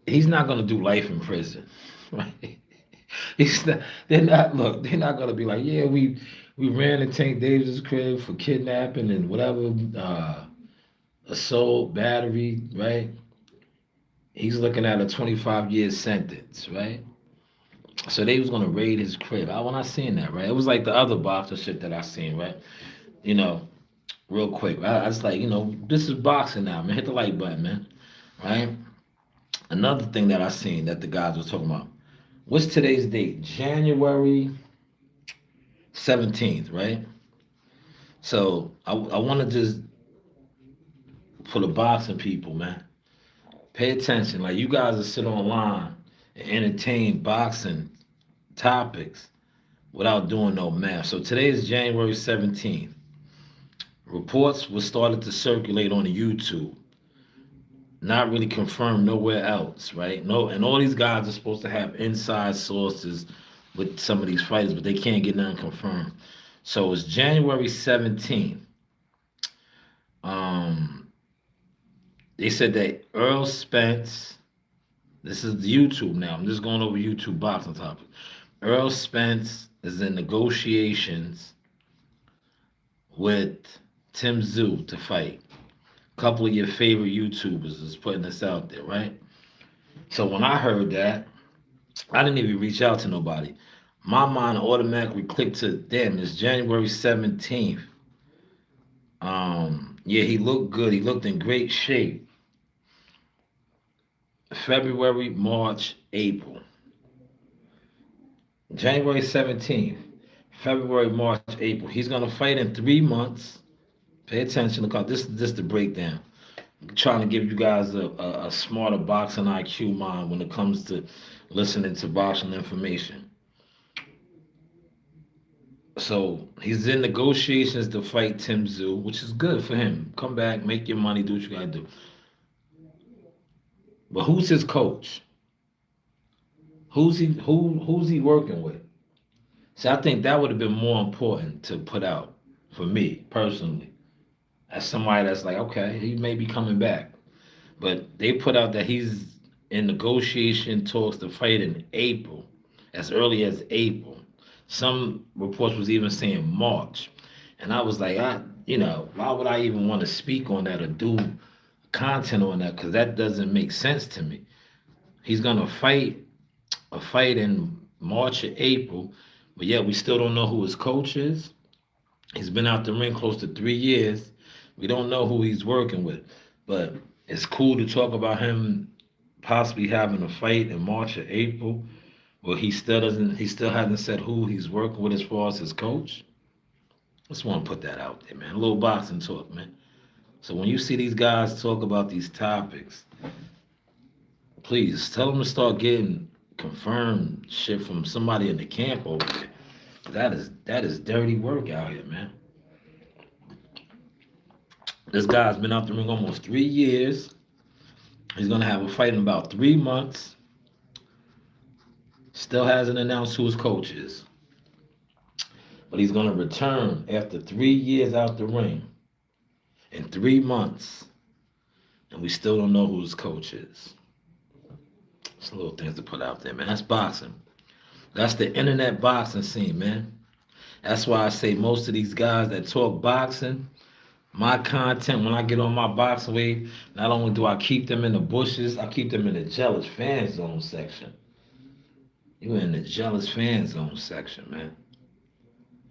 He's not gonna do life in prison, right? He's not. They're not. Look, they're not gonna be like, yeah, we ran in Tank Davis' crib for kidnapping and whatever, assault, battery, right? He's looking at a 25-year sentence, right? So they was gonna raid his crib. When I seen that, right? It was like the other boxer shit that I seen, right? You know, real quick. I was like, this is boxing now, man. Hit the like button, man. Right? Another thing that I seen that the guys was talking about. What's today's date? January 17th, right? So I want to just for the boxing people, man, pay attention. Like you guys will sit online and entertain boxing topics without doing no math. So today is January 17th. Reports were started to circulate on YouTube. Not really confirmed nowhere else, right? No, and all these guys are supposed to have inside sources with some of these fighters, but they can't get nothing confirmed. So it's January 17th. They said that Earl Spence, this is YouTube now. I'm just going over YouTube boxing topic. Earl Spence is in negotiations with Tim Tszyu to fight. A couple of your favorite YouTubers is putting this out there, right? So when I heard that, I didn't even reach out to nobody. My mind automatically clicked to, damn, it's January 17th. Yeah, he looked good. He looked in great shape. February, March, April. January 17th. February, March, April. He's going to fight in 3 months. Pay attention. Look, this is the breakdown. I'm trying to give you guys a smarter boxing IQ mind when it comes to listening to boxing information. So he's in negotiations to fight Tim Tszyu, which is good for him. Come back, make your money, do what you gotta do. But who's his coach? Who's he working with? So I think that would have been more important to put out for me personally, as somebody that's like, okay, he may be coming back, but they put out that he's in negotiation talks to fight in April, as early as April. Some reports was even saying March, and I was like, why would I even want to speak on that or do content on that? Because that doesn't make sense to me. He's gonna fight a fight in March or April, but yet we still don't know who his coach is. He's been out the ring close to 3 years. We don't know who he's working with, but it's cool to talk about him possibly having a fight in March or April. Well, he still hasn't said who he's working with as far as his coach. Just want to put that out there, man. A little boxing talk, man. So when you see these guys talk about these topics, please tell them to start getting confirmed shit from somebody in the camp over there. That is dirty work out here, man. This guy's been out the ring almost 3 years. He's gonna have a fight in about 3 months. Still hasn't announced who his coach is. But he's gonna return after 3 years out the ring in 3 months. And we still don't know who his coach is. It's little things to put out there, man. That's boxing. That's the internet boxing scene, man. That's why I say most of these guys that talk boxing, My content, when I get on my boxing weight, not only do I keep them in the bushes, I keep them in the jealous fan zone section. You in the jealous fan zone section, man.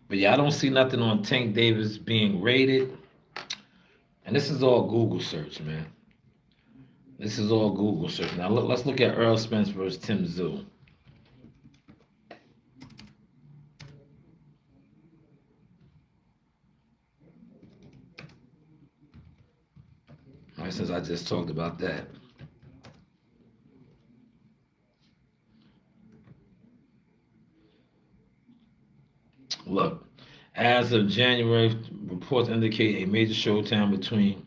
But yeah, I don't see nothing on Tank Davis being rated. And this is all Google search, man. This is all Google search. Now look, let's look at Earl Spence versus Tim Tszyu. All right, since I just talked about that. Look, as of January, reports indicate a major showdown between.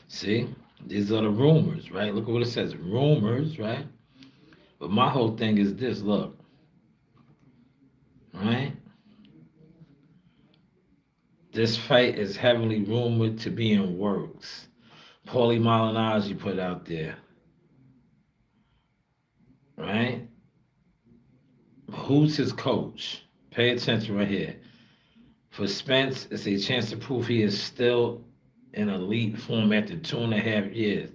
See, these are the rumors, right? Look at what it says, rumors, right? But my whole thing is this. Look, right? This fight is heavily rumored to be in works. Paulie Malignaggi put out there, right? Who's his coach? Pay attention right here. For Spence, it's a chance to prove he is still in elite form after 2.5 years.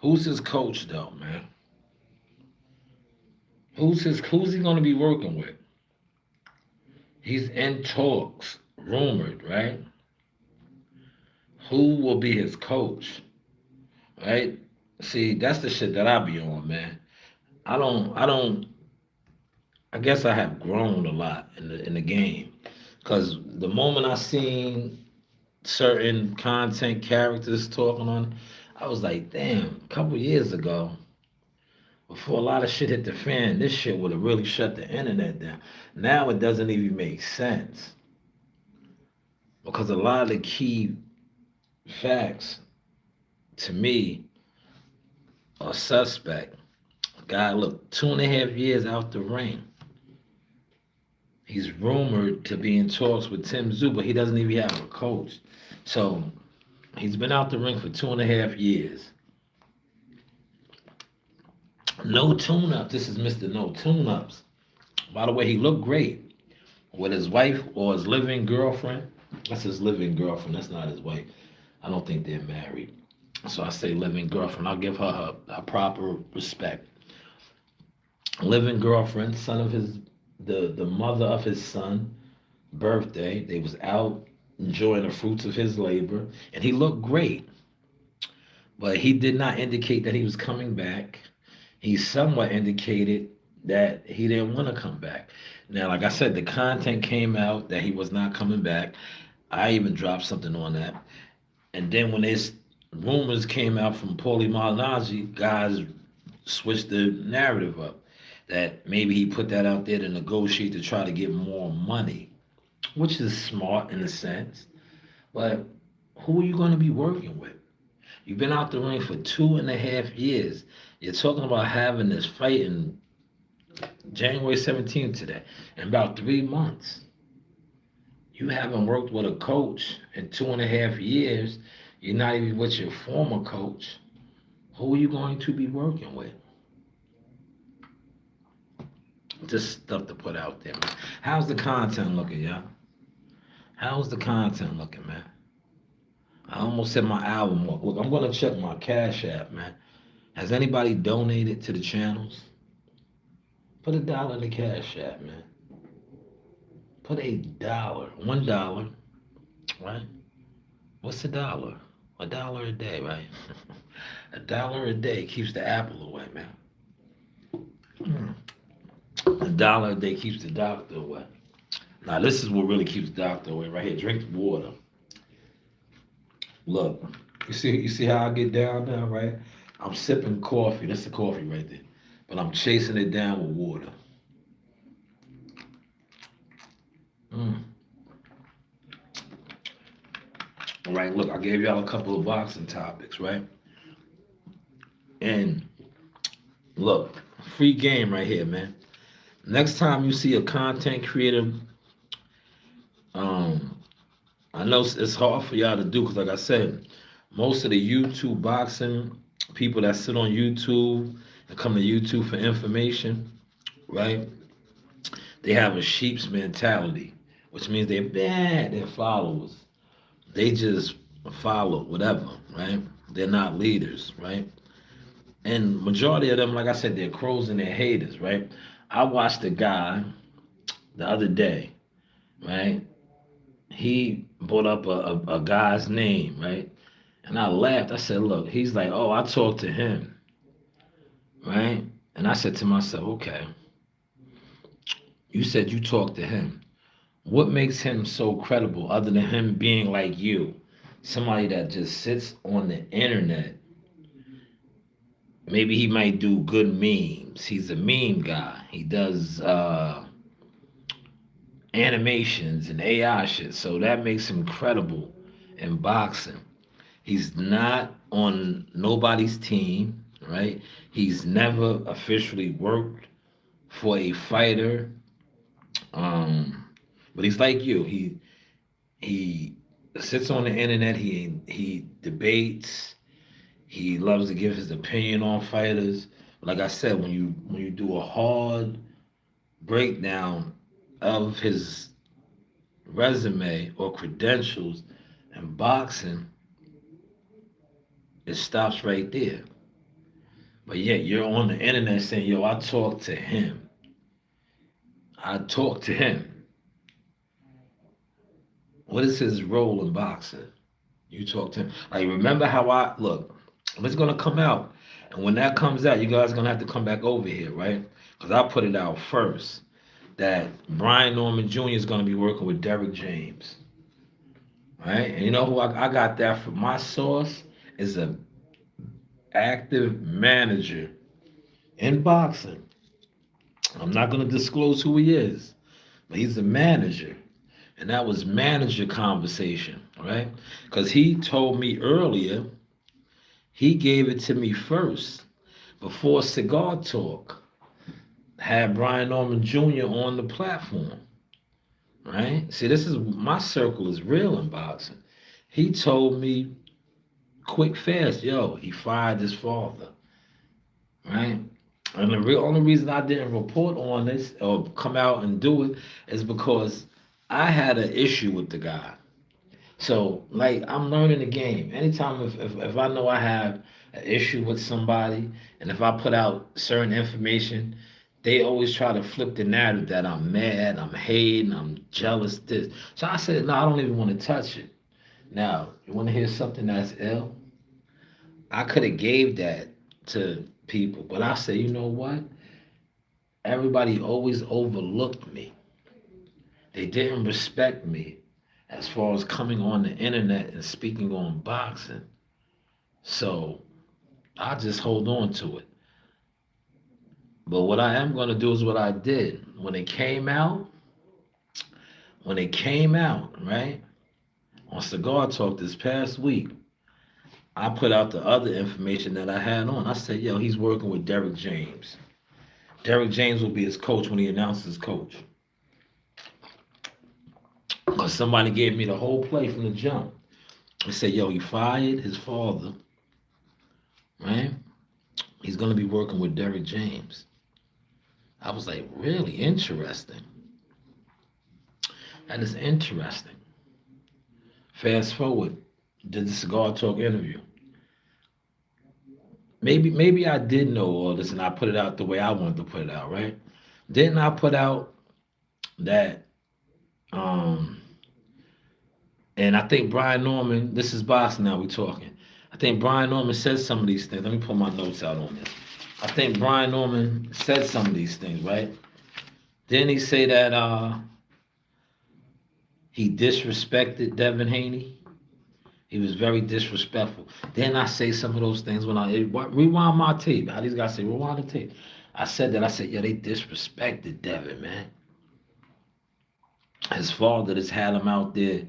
Who's his coach though, man? Who's he gonna be working with? He's in talks, rumored, right? Who will be his coach? Right? See, that's the shit that I be on, man. I don't I guess I have grown a lot in the game. Cause the moment I seen certain content characters talking on, I was like, damn, a couple years ago, before a lot of shit hit the fan, this shit would have really shut the internet down. Now it doesn't even make sense. Because a lot of the key facts to me are suspect. Guy, look, 2.5 years out the ring. He's rumored to be in talks with Tim Tszyu, but he doesn't even have a coach. So he's been out the ring for 2.5 years. No tune-ups. This is Mr. No Tune-ups. By the way, he looked great with his wife or his living girlfriend. That's his living girlfriend. That's not his wife. I don't think they're married. So I say living girlfriend. I'll give her proper respect. Living girlfriend, son of his, the mother of his son, birthday. They was out enjoying the fruits of his labor, and he looked great. But he did not indicate that he was coming back. He somewhat indicated that he didn't want to come back. Now, like I said, the content came out that he was not coming back. I even dropped something on that. And then when this rumors came out from Paulie Malignaggi, guys switched the narrative up. That maybe he put that out there to negotiate to try to get more money, which is smart in a sense. But who are you going to be working with? You've been out the ring for 2.5 years. You're talking about having this fight in January 17th today, in about 3 months. You haven't worked with a coach in 2.5 years. You're not even with your former coach. Who are you going to be working with? Just stuff to put out there, man. How's the content looking, y'all? How's the content looking, man? I almost said my album. Look, I'm gonna check my Cash App, man. Has anybody donated to the channels? Put $1 in the Cash App, man. Put $1, $1, right? What's $1? $1 a day, right? $1 a day keeps the apple away, man. $1 a day keeps the doctor away. Now this is what really keeps the doctor away, right here. Drink water. Look, you see how I get down now, right? I'm sipping coffee. That's the coffee right there. But I'm chasing it down with water. Mm. All right, look, I gave y'all a couple of boxing topics, right? And look, free game right here, man. Next time you see a content creator, um, I know it's hard for y'all to do because, like I said, most of the YouTube boxing people that sit on YouTube and come to YouTube for information, right? They have a sheep's mentality, which means they're bad, they're followers. They just follow, whatever, right? They're not leaders, right? And majority of them, like I said, they're crows and they're haters, right? I watched a guy the other day, right? He brought up a guy's name, right? And I laughed. I said, look, he's like, oh, I talked to him, right? And I said to myself, okay, you said you talked to him. What makes him so credible other than him being like you? Somebody that just sits on the internet. Maybe he might do good memes. He's a meme guy. He does animations and AI shit. So that makes him credible in boxing. He's not on nobody's team, right? He's never officially worked for a fighter. Um, but he's like you. He sits on the internet. He debates. He loves to give his opinion on fighters. Like I said, when you do a hard breakdown of his resume or credentials in boxing, it stops right there. But yet you're on the internet saying, yo, I talked to him. I talked to him. What is his role in boxing? You talk to him. Like, remember how I look, it's gonna come out. And when that comes out, you guys are gonna have to come back over here, right? Because I put it out first that Brian Norman Jr. is gonna be working with Derrick James. Right? And you know who I got that from? My source is a active manager in boxing. I'm not going to disclose who he is, but he's a manager. And that was manager conversation, right? Because he told me earlier, he gave it to me first before Cigar Talk had Brian Norman Jr. on the platform, right? See, this is my circle is real in boxing. He told me quick, fast, yo, he fired his father, right? And the real only reason I didn't report on this or come out and do it is because I had an issue with the guy. So, like, I'm learning the game. Anytime if I know I have an issue with somebody, and if I put out certain information, they always try to flip the narrative that I'm mad, I'm hating, I'm jealous, this. So I said, no, I don't even want to touch it. Now, you want to hear something that's ill? I could have gave that to people, but I said, you know what? Everybody always overlooked me. They didn't respect me as far as coming on the internet and speaking on boxing. So I just hold on to it. But what I am going to do is what I did. When it came out, right, on Cigar Talk this past week, I put out the other information that I had on. I said, yo, he's working with Derrick James. Derrick James will be his coach when he announces his coach. Because somebody gave me the whole play from the jump. They said, yo, he fired his father, right? He's going to be working with Derrick James. I was like, really interesting. That is interesting. Fast forward, did the Cigar Talk interview. Maybe I did know all this and I put it out the way I wanted to put it out, right? Didn't I put out that and I think Brian Norman, this is boxing now we talking. I think Brian Norman said some of these things. Let me pull my notes out on this. I think Brian Norman said some of these things, right? Didn't he say that he disrespected Devin Haney? He was very disrespectful. Didn't I say some of those things when I rewind my tape? How these guys say rewind the tape? I said that. I said, yeah, they disrespected Devin, man. His father just had him out there,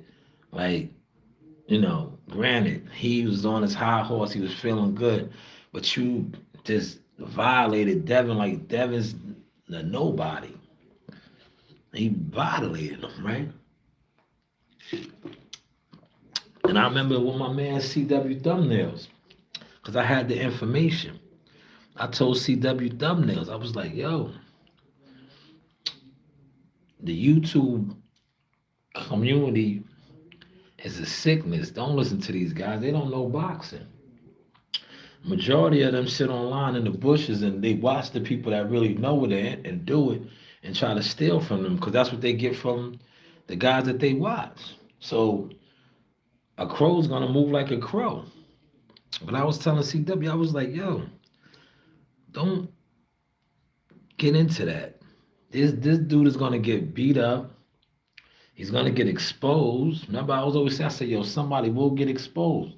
like, granted, he was on his high horse, he was feeling good, but you just violated Devin like Devin's a nobody. He violated him, right? And I remember when my man CW Thumbnails, because I had the information, I told CW Thumbnails, I was like, yo, the YouTube community It's a sickness. Don't listen to these guys. They don't know boxing. Majority of them sit online in the bushes and they watch the people that really know it and do it and try to steal from them because that's what they get from the guys that they watch. So a crow's gonna move like a crow. But I was telling CW, I was like, yo, don't get into that. This dude is gonna get beat up. He's gonna get exposed. Remember, I was always saying, I said, yo, somebody will get exposed,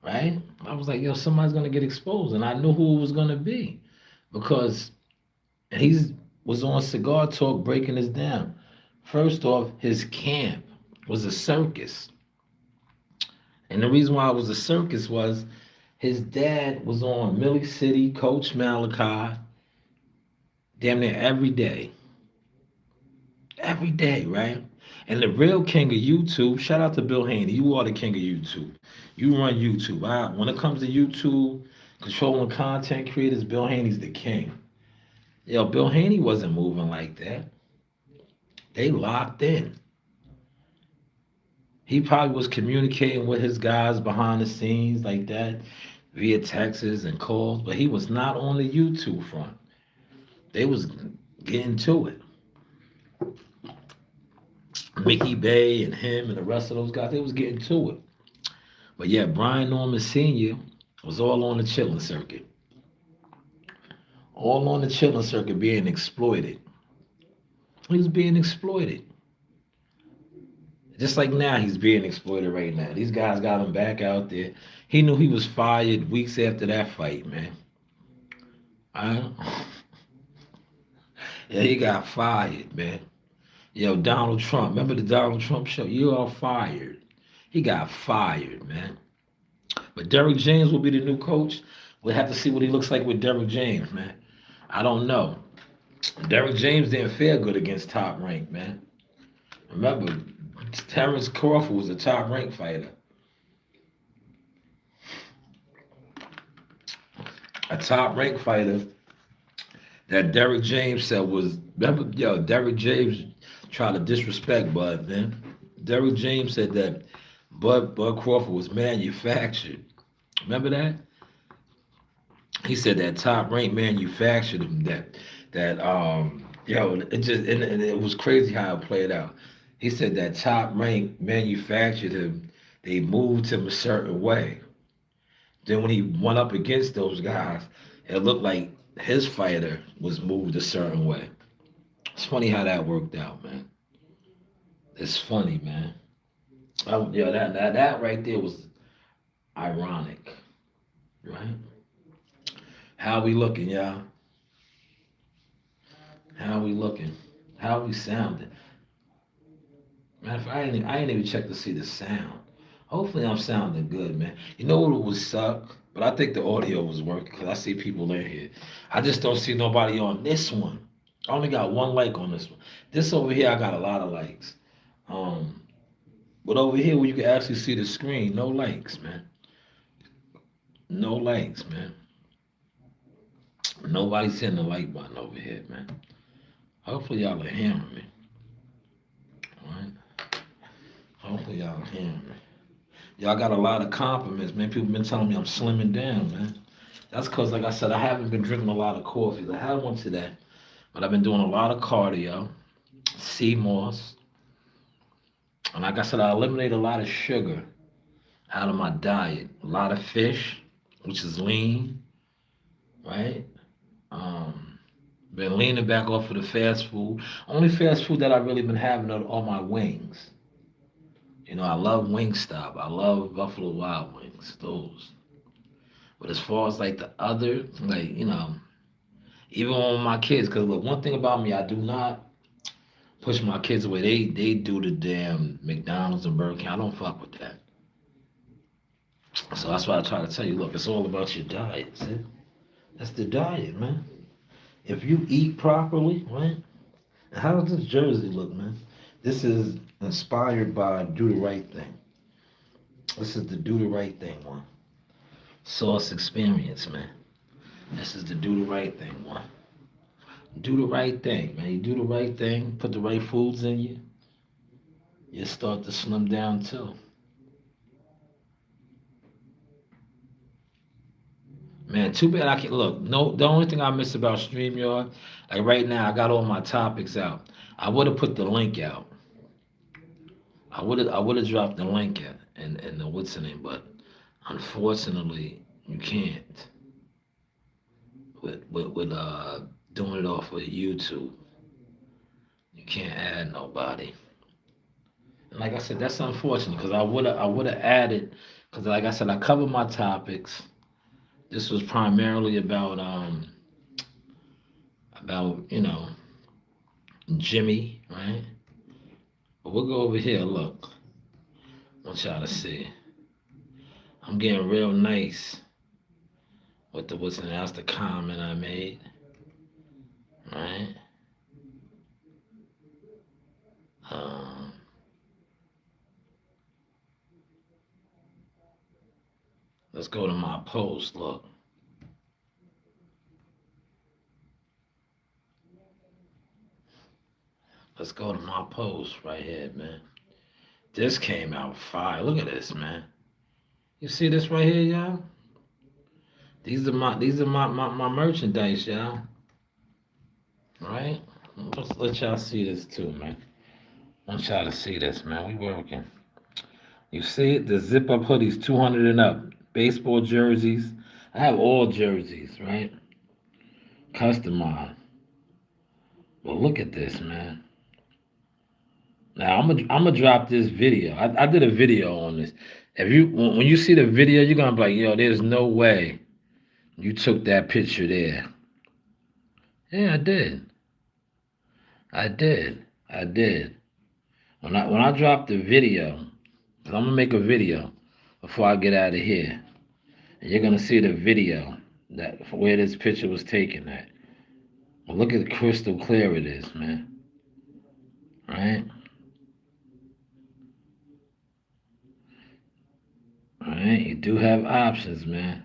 right? I was like, yo, somebody's gonna get exposed, and I knew who it was gonna be because he's was on Cigar Talk breaking this down. First off, his camp was a circus, and the reason why it was a circus was his dad was on Millie City, Coach Malachi, damn near every day, right? And the real king of YouTube, shout out to Bill Haney. You are the king of YouTube. You run YouTube. When it comes to YouTube, controlling content creators, Bill Haney's the king. Yo, Bill Haney wasn't moving like that. They locked in. He probably was communicating with his guys behind the scenes like that via texts and calls, but he was not on the YouTube front. They was getting to it. Mickey Bay and him and the rest of those guys, they was getting to it. But yeah, Brian Norman Sr. was all on the chilling circuit. All on the chilling circuit being exploited. He was being exploited. Just like now, he's being exploited right now. These guys got him back out there. He knew he was fired weeks after that fight, man. I, yeah, he got fired, man. Yo, Donald Trump. Remember the Donald Trump show? You are fired. He got fired, man. But Derrick James will be the new coach. We'll have to see what he looks like with Derrick James, man. I don't know. Derrick James didn't fare good against Top Rank, man. Remember, Terrence Crawford was a Top Rank fighter. A Top Rank fighter that Derrick James said was, remember, yo, Derrick James tried to disrespect Bud, man. Derrick James said that Bud Crawford was manufactured. Remember that? He said that Top Rank manufactured him. Yo, it just and it was crazy how it played out. He said that Top Rank manufactured him. They moved him a certain way. Then when he went up against those guys, it looked like his fighter was moved a certain way. It's funny how that worked out, man. It's funny, man. Yeah, that right there was ironic, right? How we looking, y'all? How we looking? How we sounding? Man, I ain't even checked to see the sound. Hopefully I'm sounding good, man. You know what would suck? But I think the audio was working because I see people in here. I just don't see nobody on this one. I only got one like on this one. This over here, I got a lot of likes. Um, but over here, where you can actually see the screen, no likes, man. No likes, man. Nobody's hitting the like button over here, man. Hopefully y'all are hearing me. All right? Hopefully y'all are hearing me. Y'all got a lot of compliments, man. People been telling me I'm slimming down, man. That's because, like I said, I haven't been drinking a lot of coffee. I had one today, but I've been doing a lot of cardio, sea moss, and like I said, I eliminated a lot of sugar out of my diet. A lot of fish, which is lean, right? Been leaning back off of the fast food. Only fast food that I've really been having are my wings. You know, I love Wingstop. I love Buffalo Wild Wings, those. But as far as like the other, like, you know, even on my kids, because look, one thing about me, I do not push my kids away. They do the damn McDonald's and Burger King. I don't fuck with that. So that's why I try to tell you, look, it's all about your diet. See? That's the diet, man. If you eat properly, right? How does this jersey look, man? This is inspired by Do the Right Thing. This is the Do the Right Thing one. Source Experience, man. This is the Do the Right Thing one. Do the right thing, man. You do the right thing, put the right foods in you, you start to slim down too. Man, too bad I can't look. No, the only thing I miss about StreamYard, like right now, I got all my topics out. I would have put the link out. I would have dropped the link in the what's the name, but unfortunately, you can't with doing it off of YouTube. You can't add nobody. And like I said, that's unfortunate because I would have added because like I said, I covered my topics. This was primarily about Jimmy, right? But we'll go over here. Look, I want y'all to see. I'm getting real nice with the what's in that's the comment I made, right? Um, let's go to my post. Look, let's go to my post right here, man. This came out fire. Look at this, man. You see this right here, y'all? These are my merchandise, y'all. Right? Let's let y'all see this too, man. I want y'all to see this, man. We working. You see it? The zip up hoodies, 200 and up. Baseball jerseys. I have all jerseys, right? Customized. Well, look at this, man. Now I'm gonna drop this video. I did a video on this. If you when you see the video, you're gonna be like, yo, there's no way you took that picture there. Yeah, I did. I did. I did. When I drop the video, 'cause I'm gonna make a video before I get out of here, and you're gonna see the video that where this picture was taken at. Well, look at crystal clear it is, man. Right? Right? You do have options, man.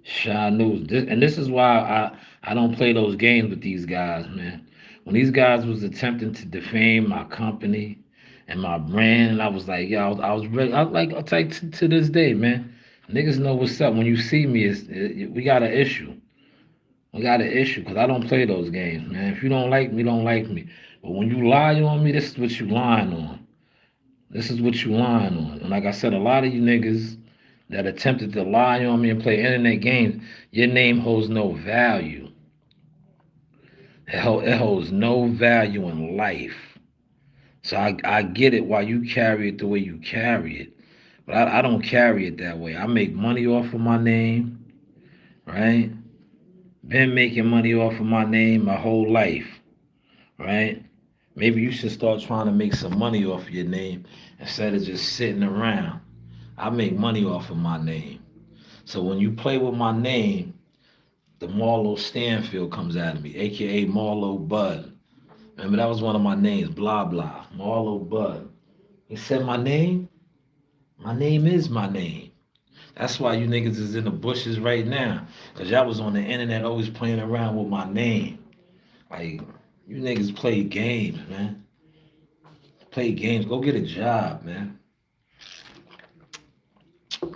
Shy News. This is why I don't play those games with these guys, man. When these guys was attempting to defame my company and my brand, and I was like, yo, I was ready. I'll take to this day, man. Niggas know what's up. When you see me, we got an issue. We got an issue because I don't play those games, man. If you don't like me, don't like me. But when you lie on me, this is what you lying on. This is what you lying on. And like I said, a lot of you niggas that attempted to lie on me and play internet games, your name holds no value. It holds no value in life. So I get it why you carry it the way you carry it. But I don't carry it that way. I make money off of my name, right? Been making money off of my name my whole life, right? Maybe you should start trying to make some money off of your name instead of just sitting around. I make money off of my name. So when you play with my name, the Marlo Stanfield comes out of me, aka Marlo Bud. Remember that was one of my names, blah blah, Marlo Bud. He said my name. My name is my name. That's why you niggas is in the bushes right now, cause y'all was on the internet always playing around with my name. Like you niggas play games, man. Play games. Go get a job, man.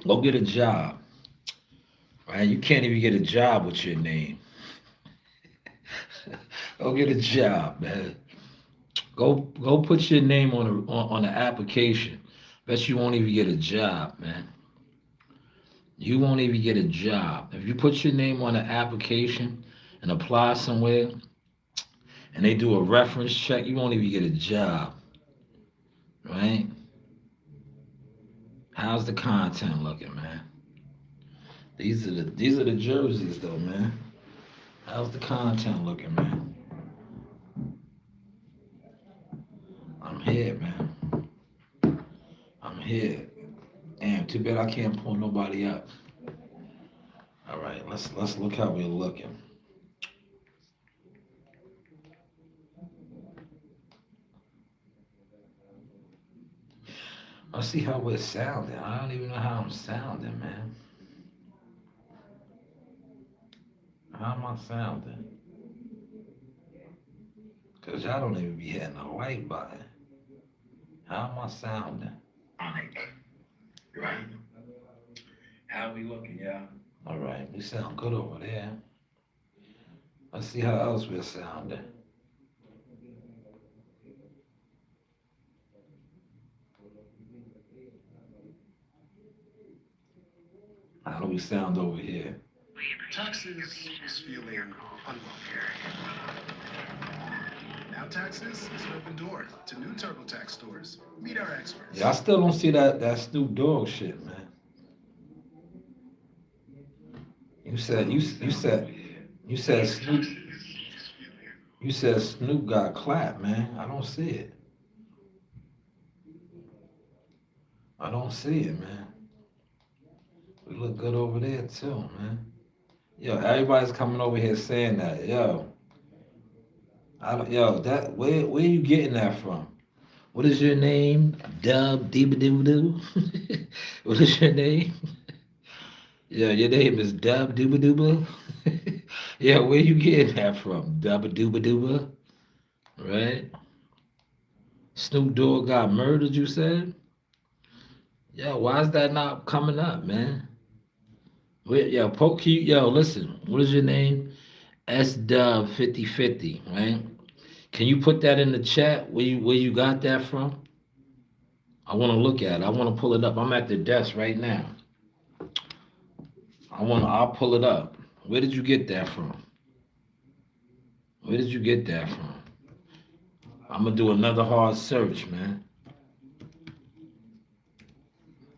Go get a job. Right? You can't even get a job with your name. Go get a job, man. Go put your name on the application. Bet you won't even get a job, man. You won't even get a job. If you put your name on the application and apply somewhere and they do a reference check, you won't even get a job. Right? How's the content looking, man? These are the jerseys though, man. How's the content looking, man? I'm here, man. I'm here. Damn, too bad I can't pull nobody up. All right, let's look how we're looking. Let's see how we're sounding. I don't even know how I'm sounding, man. How am I sounding? Cause y'all don't even be hitting a like button. How am I sounding? Right. How we looking, y'all? All right, we sound good over there. Let's see how else we're sounding. How do we sound over here? Taxes is feeling unwell. Now Taxes is an open door to new TurboTax stores. Meet our Yeah, I experts. still don't see that Snoop Dogg shit, man. You said Snoop got clapped, man. I don't see it. I don't see it, man. We look good over there too, man. Yo, everybody's coming over here saying that. Yo, that where you getting that from? What is your name? Dub Dee Doo Doo. What is your name? Yeah, your name is Dub Dooba Dooba. Yeah, where you getting that from? Dubba Dooba Dooba, right? Snoop Dogg got murdered, you said? Yo, why is that not coming up, man? Wait, yo, poke you, yo, listen, what is your name? S Dub 5050, right? Can you put that in the chat where you got that from? I want to look at it. I want to pull it up. I'm at the desk right now. I'll pull it up. Where did you get that from? Where did you get that from? I'm gonna do another hard search, man.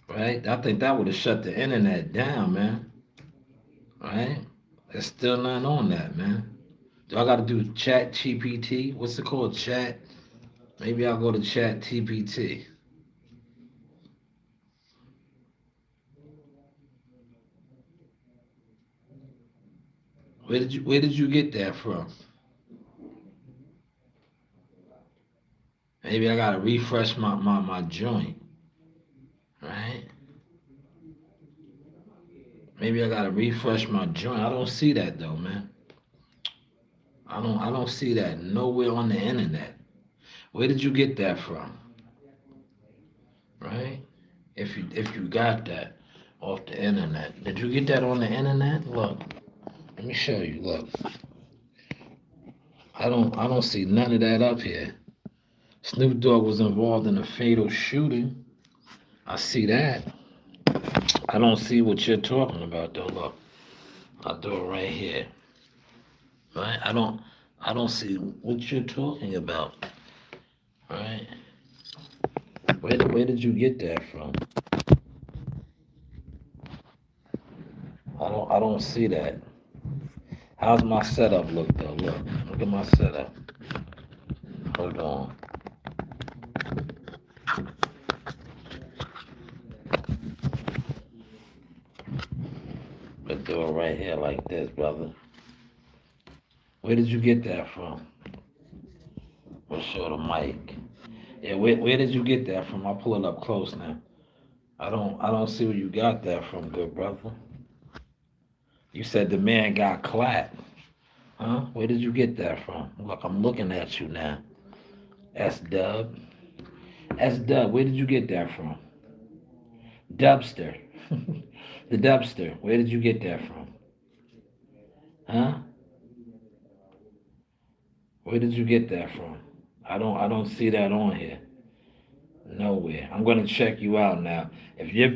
Right? I think that would have shut the internet down, man. Right? There's still nothing on that, man. Do I gotta do Chat GPT? What's it called? Chat? Maybe I'll go to Chat GPT. Where did you get that from? Maybe I gotta refresh my joint, right? Maybe I gotta refresh my joint. I don't see that though, man. I don't see that nowhere on the internet. Where did you get that from? Right? If you got that off the internet. Did you get that on the internet? Look, let me show you. Look. I don't see none of that up here. Snoop Dogg was involved in a fatal shooting. I see that. I don't see what you're talking about though. Look. I'll do it right here. Right? I don't see what you're talking about. Right? Where did you get that from? I don't see that. How's my setup look though? Look at my setup. Hold on. Let's do it right here like this, brother. Where did you get that from? We'll show the mic. Yeah, where did you get that from? I'll pull it up close now. I don't see where you got that from, good brother. You said the man got clapped. Huh? Where did you get that from? Look, I'm looking at you now. S Dub. S Dub, where did you get that from? Dubster. The Dubster. Where did you get that from? Huh? Where did you get that from? I don't see that on here. Nowhere. I'm gonna check you out now. If you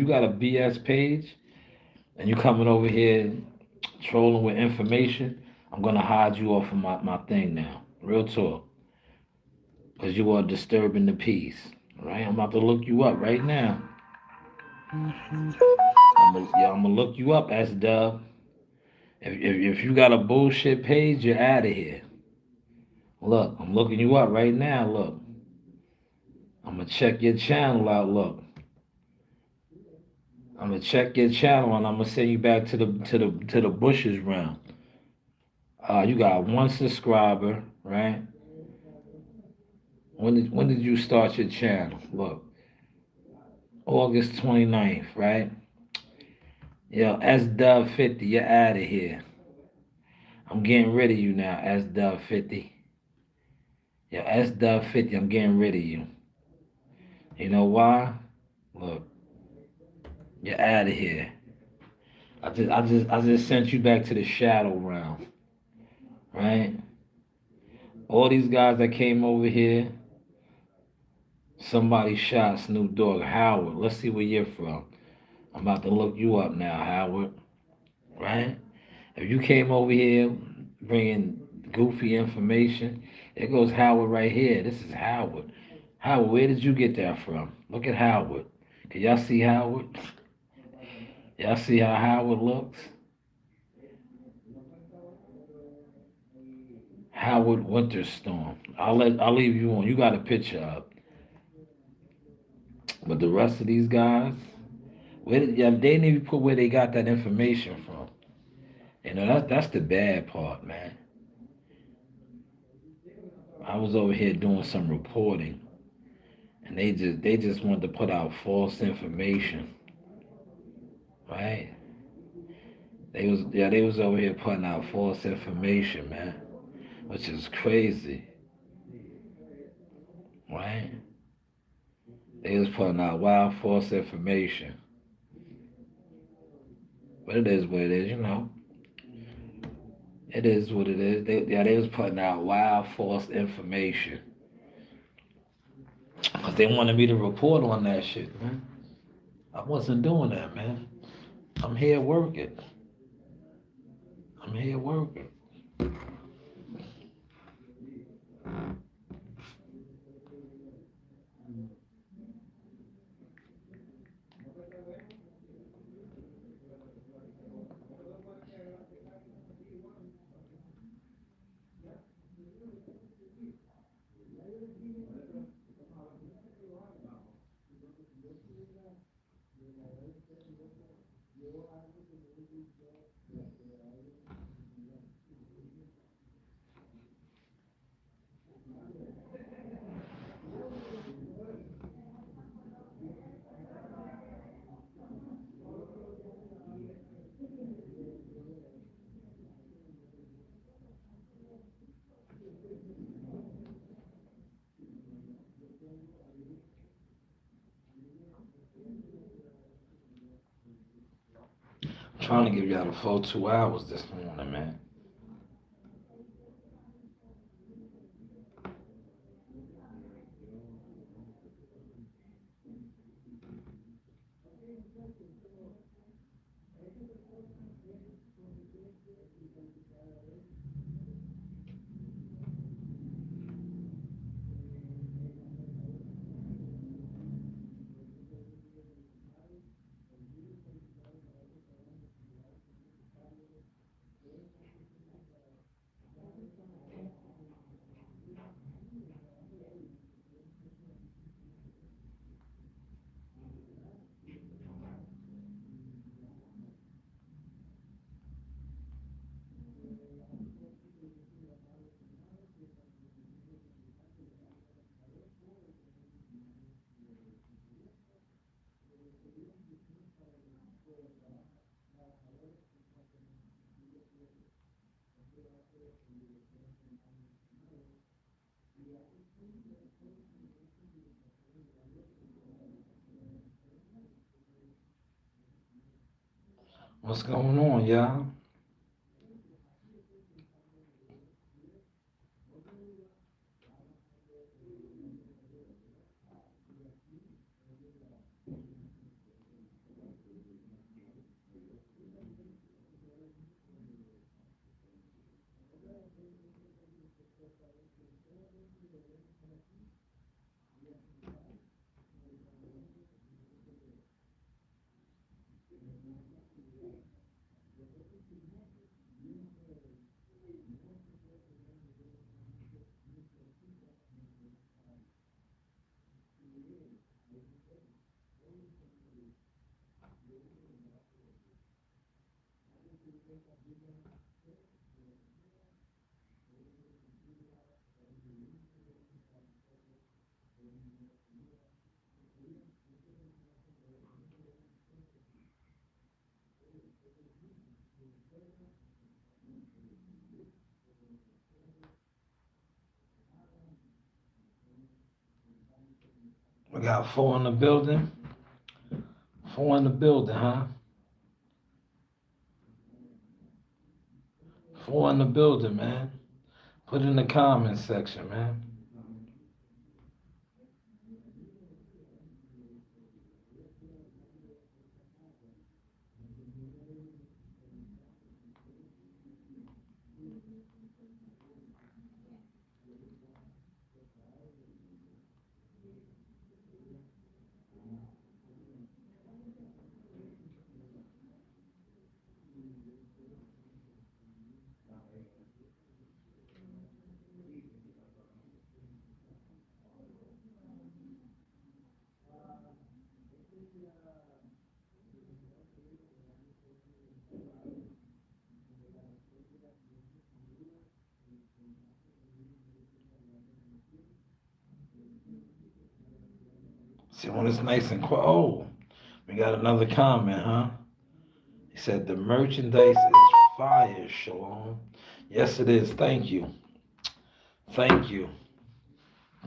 got a BS page and you coming over here trolling with information, I'm gonna hide you off of my thing now. Real talk. Cause you are disturbing the peace. All right? I'm about to look you up right now. I'm gonna look you up, S Dub. If you got a bullshit page, you're out of here. Look, I'm looking you up right now. Look, I'm gonna check your channel out. Look, I'm gonna check your channel and I'm gonna send you back to the bushes round. You got one subscriber, right? When did you start your channel? Look, August 29th, right? Yo, S Dub 50, you're out of here. I'm getting rid of you now, S Dub 50. Yo, S Dub 50, I'm getting rid of you. You know why? Look, you're out of here. I just sent you back to the shadow realm, right? All these guys that came over here, somebody shot Snoop Dogg. Howard, let's see where you're from. I'm about to look you up now, Howard, right? If you came over here bringing goofy information, there goes Howard right here. This is Howard. Howard, where did you get that from? Look at Howard. Can y'all see Howard? Y'all see how Howard looks? Howard Winterstorm. I'll leave you on. You got a picture up. But the rest of these guys, yeah, they didn't even put where they got that information from. You know, that's the bad part, man. I was over here doing some reporting, and they just wanted to put out false information, right? They was over here putting out false information, man, which is crazy, right? They was putting out wild false information, but it is what it is, you know. It is what it is. They was putting out wild false information because they wanted me to report on that shit, man. I wasn't doing that, man. I'm here working. I'm here working. I'm trying to give y'all the full 2 hours this morning, man. What's going on, y'all? We got 4 in the building. 4 in the building, huh? 4 in the building, man. Put it in the comment section, man. See, when it's nice and quiet. Oh, we got another comment, huh? He said the merchandise is fire, Shalom. Yes, it is. Thank you. Thank you.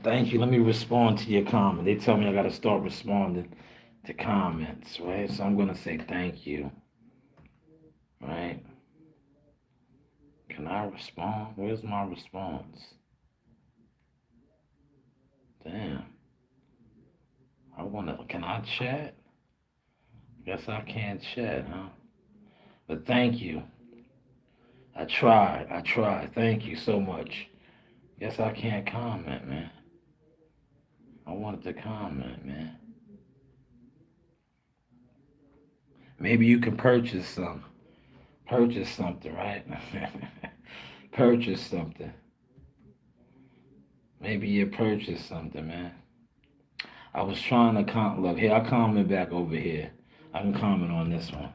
Thank you. Let me respond to your comment. They tell me I got to start responding to comments, right? So I'm going to say thank you, right? Can I respond? Where's my response? Damn. Can I chat? Guess I can't chat, huh? But thank you. I tried. Thank you so much. Guess I can't comment, man. I wanted to comment, man. Maybe you can purchase some. Purchase something, right? Purchase something. Maybe you purchase something, man. I was trying to look here. I comment back over here. I can comment on this one.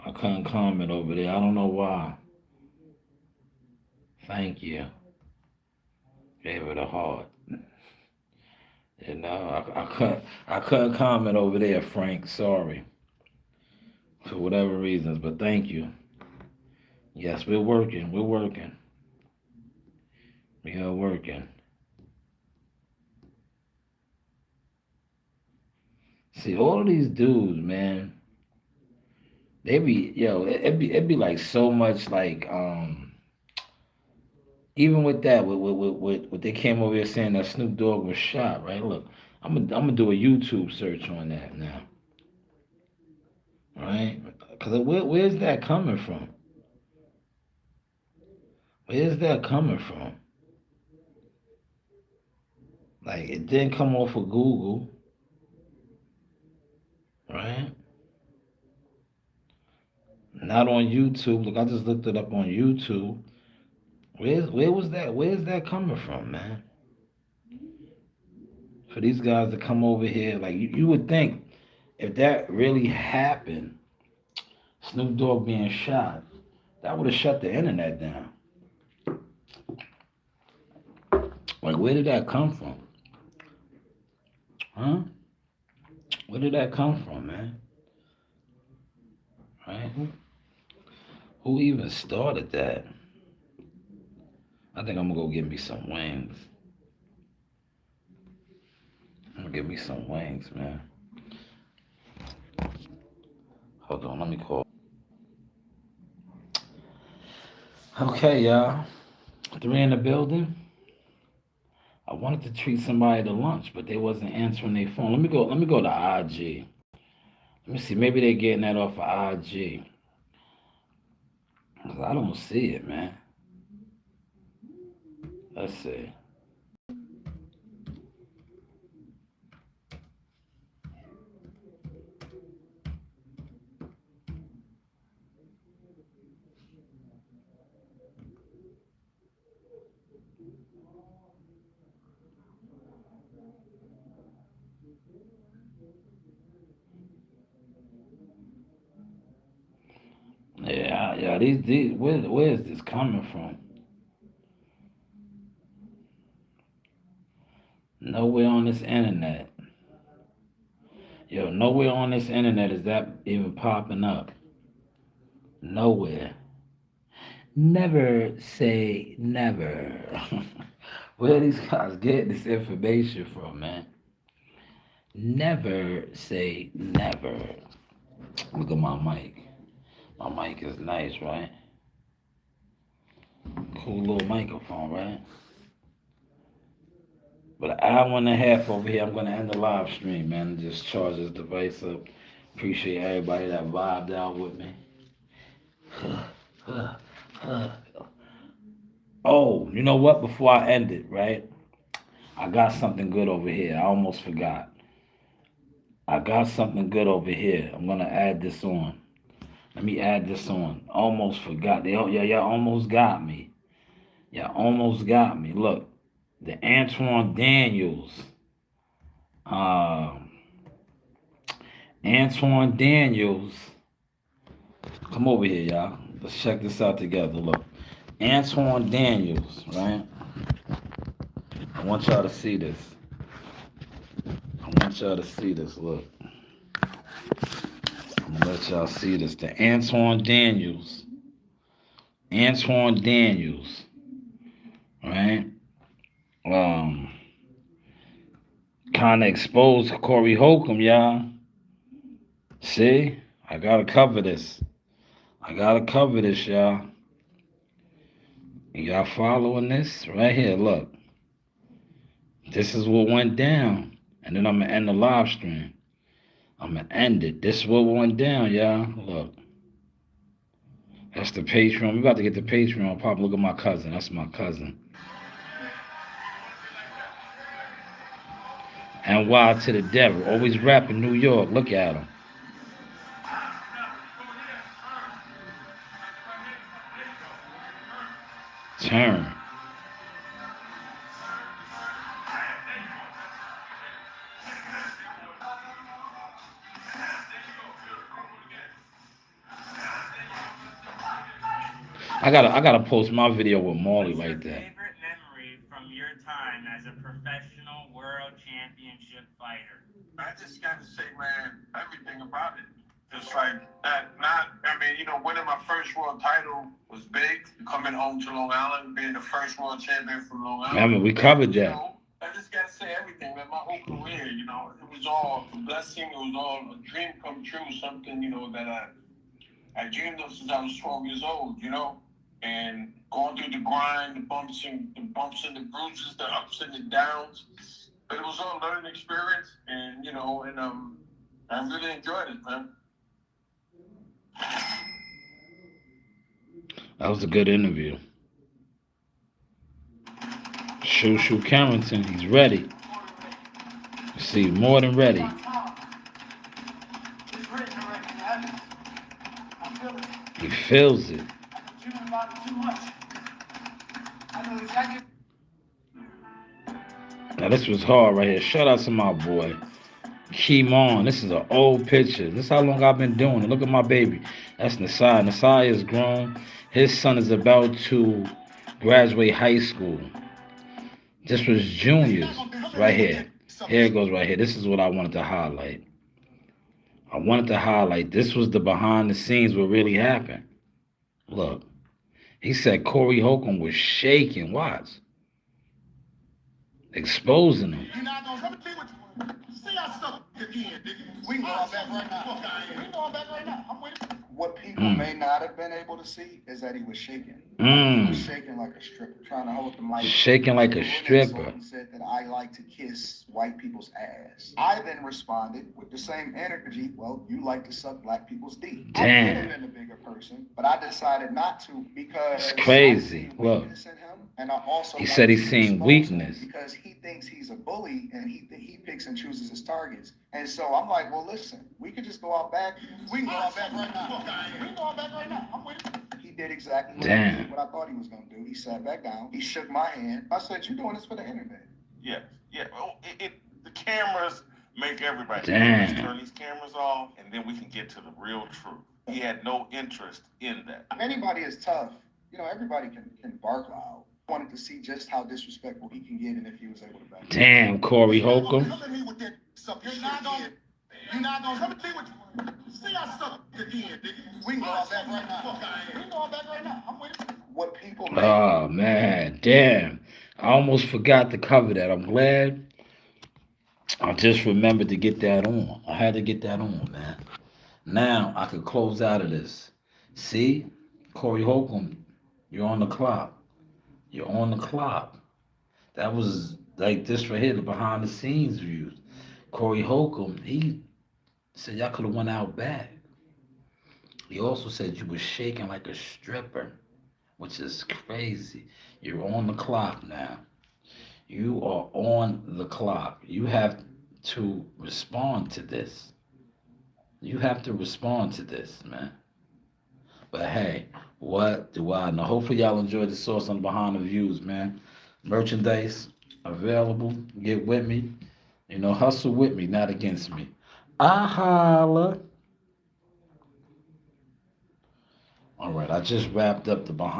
I couldn't comment over there. I don't know why. Thank you. Gave it a heart. You know, I couldn't comment over there, Frank. Sorry. For whatever reasons, but thank you. Yes, we're working. We're working. We are working. See, all of these dudes, man, they be it'd be like so much like even with that with what they came over here saying that Snoop Dogg was shot, right? Look, I'm gonna do a YouTube search on that now, right? Because where's that coming from? Where's that coming from? Like it didn't come off of Google, right? Not on YouTube. Look, I just looked it up on YouTube. Where was that? Where's that coming from, man? For these guys to come over here, like you would think if that really happened, Snoop Dogg being shot, that would have shut the internet down. Like, where did that come from? Huh? Where did that come from, man? Right? Who even started that? I think I'm gonna go get me some wings. I'm gonna get me some wings, man. Hold on, let me call. Okay, y'all. 3 in the building. I wanted to treat somebody to lunch, but they wasn't answering their phone. Let me go to IG. Let me see. Maybe they're getting that off of IG. Cause I don't see it, man. Let's see. Yeah. These where is this coming from? Nowhere on this internet. Yo, nowhere on this internet is that even popping up. Nowhere. Never say never. Where are these guys getting this information from, man? Never say never. Look at my mic. My mic is nice, right? Cool little microphone, right? But an hour and a half over here, I'm going to end the live stream, man. Just charge this device up. Appreciate everybody that vibed out with me. Oh, you know what? Before I end it, right? I got something good over here. I almost forgot. I got something good over here. I'm going to add this on. Let me add this on. Almost forgot. Y'all almost got me. Y'all almost got me. Look, the Antoine Daniels. Um, Antoine Daniels. Come over here, y'all. Let's check this out together. Look, Antoine Daniels, right? I want y'all to see this. I want y'all to see this. Look, I'm gonna let y'all see this. The Antoine Daniels. Antoine Daniels, right? Kind of exposed Corey Holcomb, y'all. See, I gotta cover this. I gotta cover this, y'all. Y'all following this right here? Look, this is what went down, and then I'm gonna end the live stream. I'm gonna end it. This is what went down, y'all. Look, that's the Patreon. We about to get the Patreon. Pop, look at my cousin. That's my cousin. And NY to the devil. Always rapping New York. Look at him. Turn. I gotta post my video with Marley like that. Favorite memory from your time as a professional world championship fighter? I just gotta say, man, everything about it. Just like that, winning my first world title was big. Coming home to Long Island, being the first world champion from Long Island. Remember, we covered that. I just gotta say everything, man. My whole career, it was all a blessing. It was all a dream come true. Something, that I dreamed of since I was 12 years old, and going through the grind, the bumps and the bruises, the ups and the downs. But it was all a learning experience, and I really enjoyed it, man. That was a good interview. Shushu Carrington, he's ready. See, more than ready. He feels it. Now this was hard right here. Shout out to my boy, Keemon. This is an old picture. This is how long I've been doing it. Look at my baby. That's Nasai. Nasai is grown. His son is about to graduate high school. This was juniors right here. Here it goes right here. This is what I wanted to highlight. I wanted to highlight. This was the behind the scenes what really happened. Look. He said Corey Holcomb was shaking. Watch. Exposing him. You're not gonna come and be with you. See us up again, nigga. We can go back right now. We can go back right now. I'm with you. What people may not have been able to see is that he was shaking. He was shaking like a stripper, trying to hold the mic. Shaking like a stripper. He said that I like to kiss white people's ass. I then responded with the same energy, well, you like to suck black people's D. Damn. I could have been a bigger person, but I decided not to because It's crazy. Look. In him, and I also He said he's seen weakness. because he thinks he's a bully and he picks and chooses his targets. And so I'm like, well, listen, we could just go out back. We can go out back right now. We can go out back right now. I'm with you. He did exactly what I thought he was going to do. He sat back down. He shook my hand. I said, you're doing this for the internet. Yeah. Well, the cameras make everybody. Damn. Let's turn these cameras off, and then we can get to the real truth. He had no interest in that. If anybody is tough, everybody can bark loud. Wanted to see just how disrespectful he can get and if he was able to back. Damn, Corey Holcomb. Come at me with that sucker. You're not gonna come at me with you. See us up again, nigga. We can go out back right now. We can go out back right now. I'm with you. What people Oh, man. Damn. I almost forgot to cover that. I'm glad I just remembered to get that on. I had to get that on, man. Now I could close out of this. See, Corey Holcomb, you're on the clock. You're on the clock. That was like this right here, the behind the scenes views. Corey Holcomb, he said y'all could have went out back. He also said you were shaking like a stripper, which is crazy. You're on the clock now. You are on the clock. You have to respond to this. You have to respond to this, man. But hey, what do I know? Hopefully y'all enjoyed the source on Behind the Views, man. Merchandise available. Get with me. Hustle with me, not against me. I holla. All right, I just wrapped up the Behind.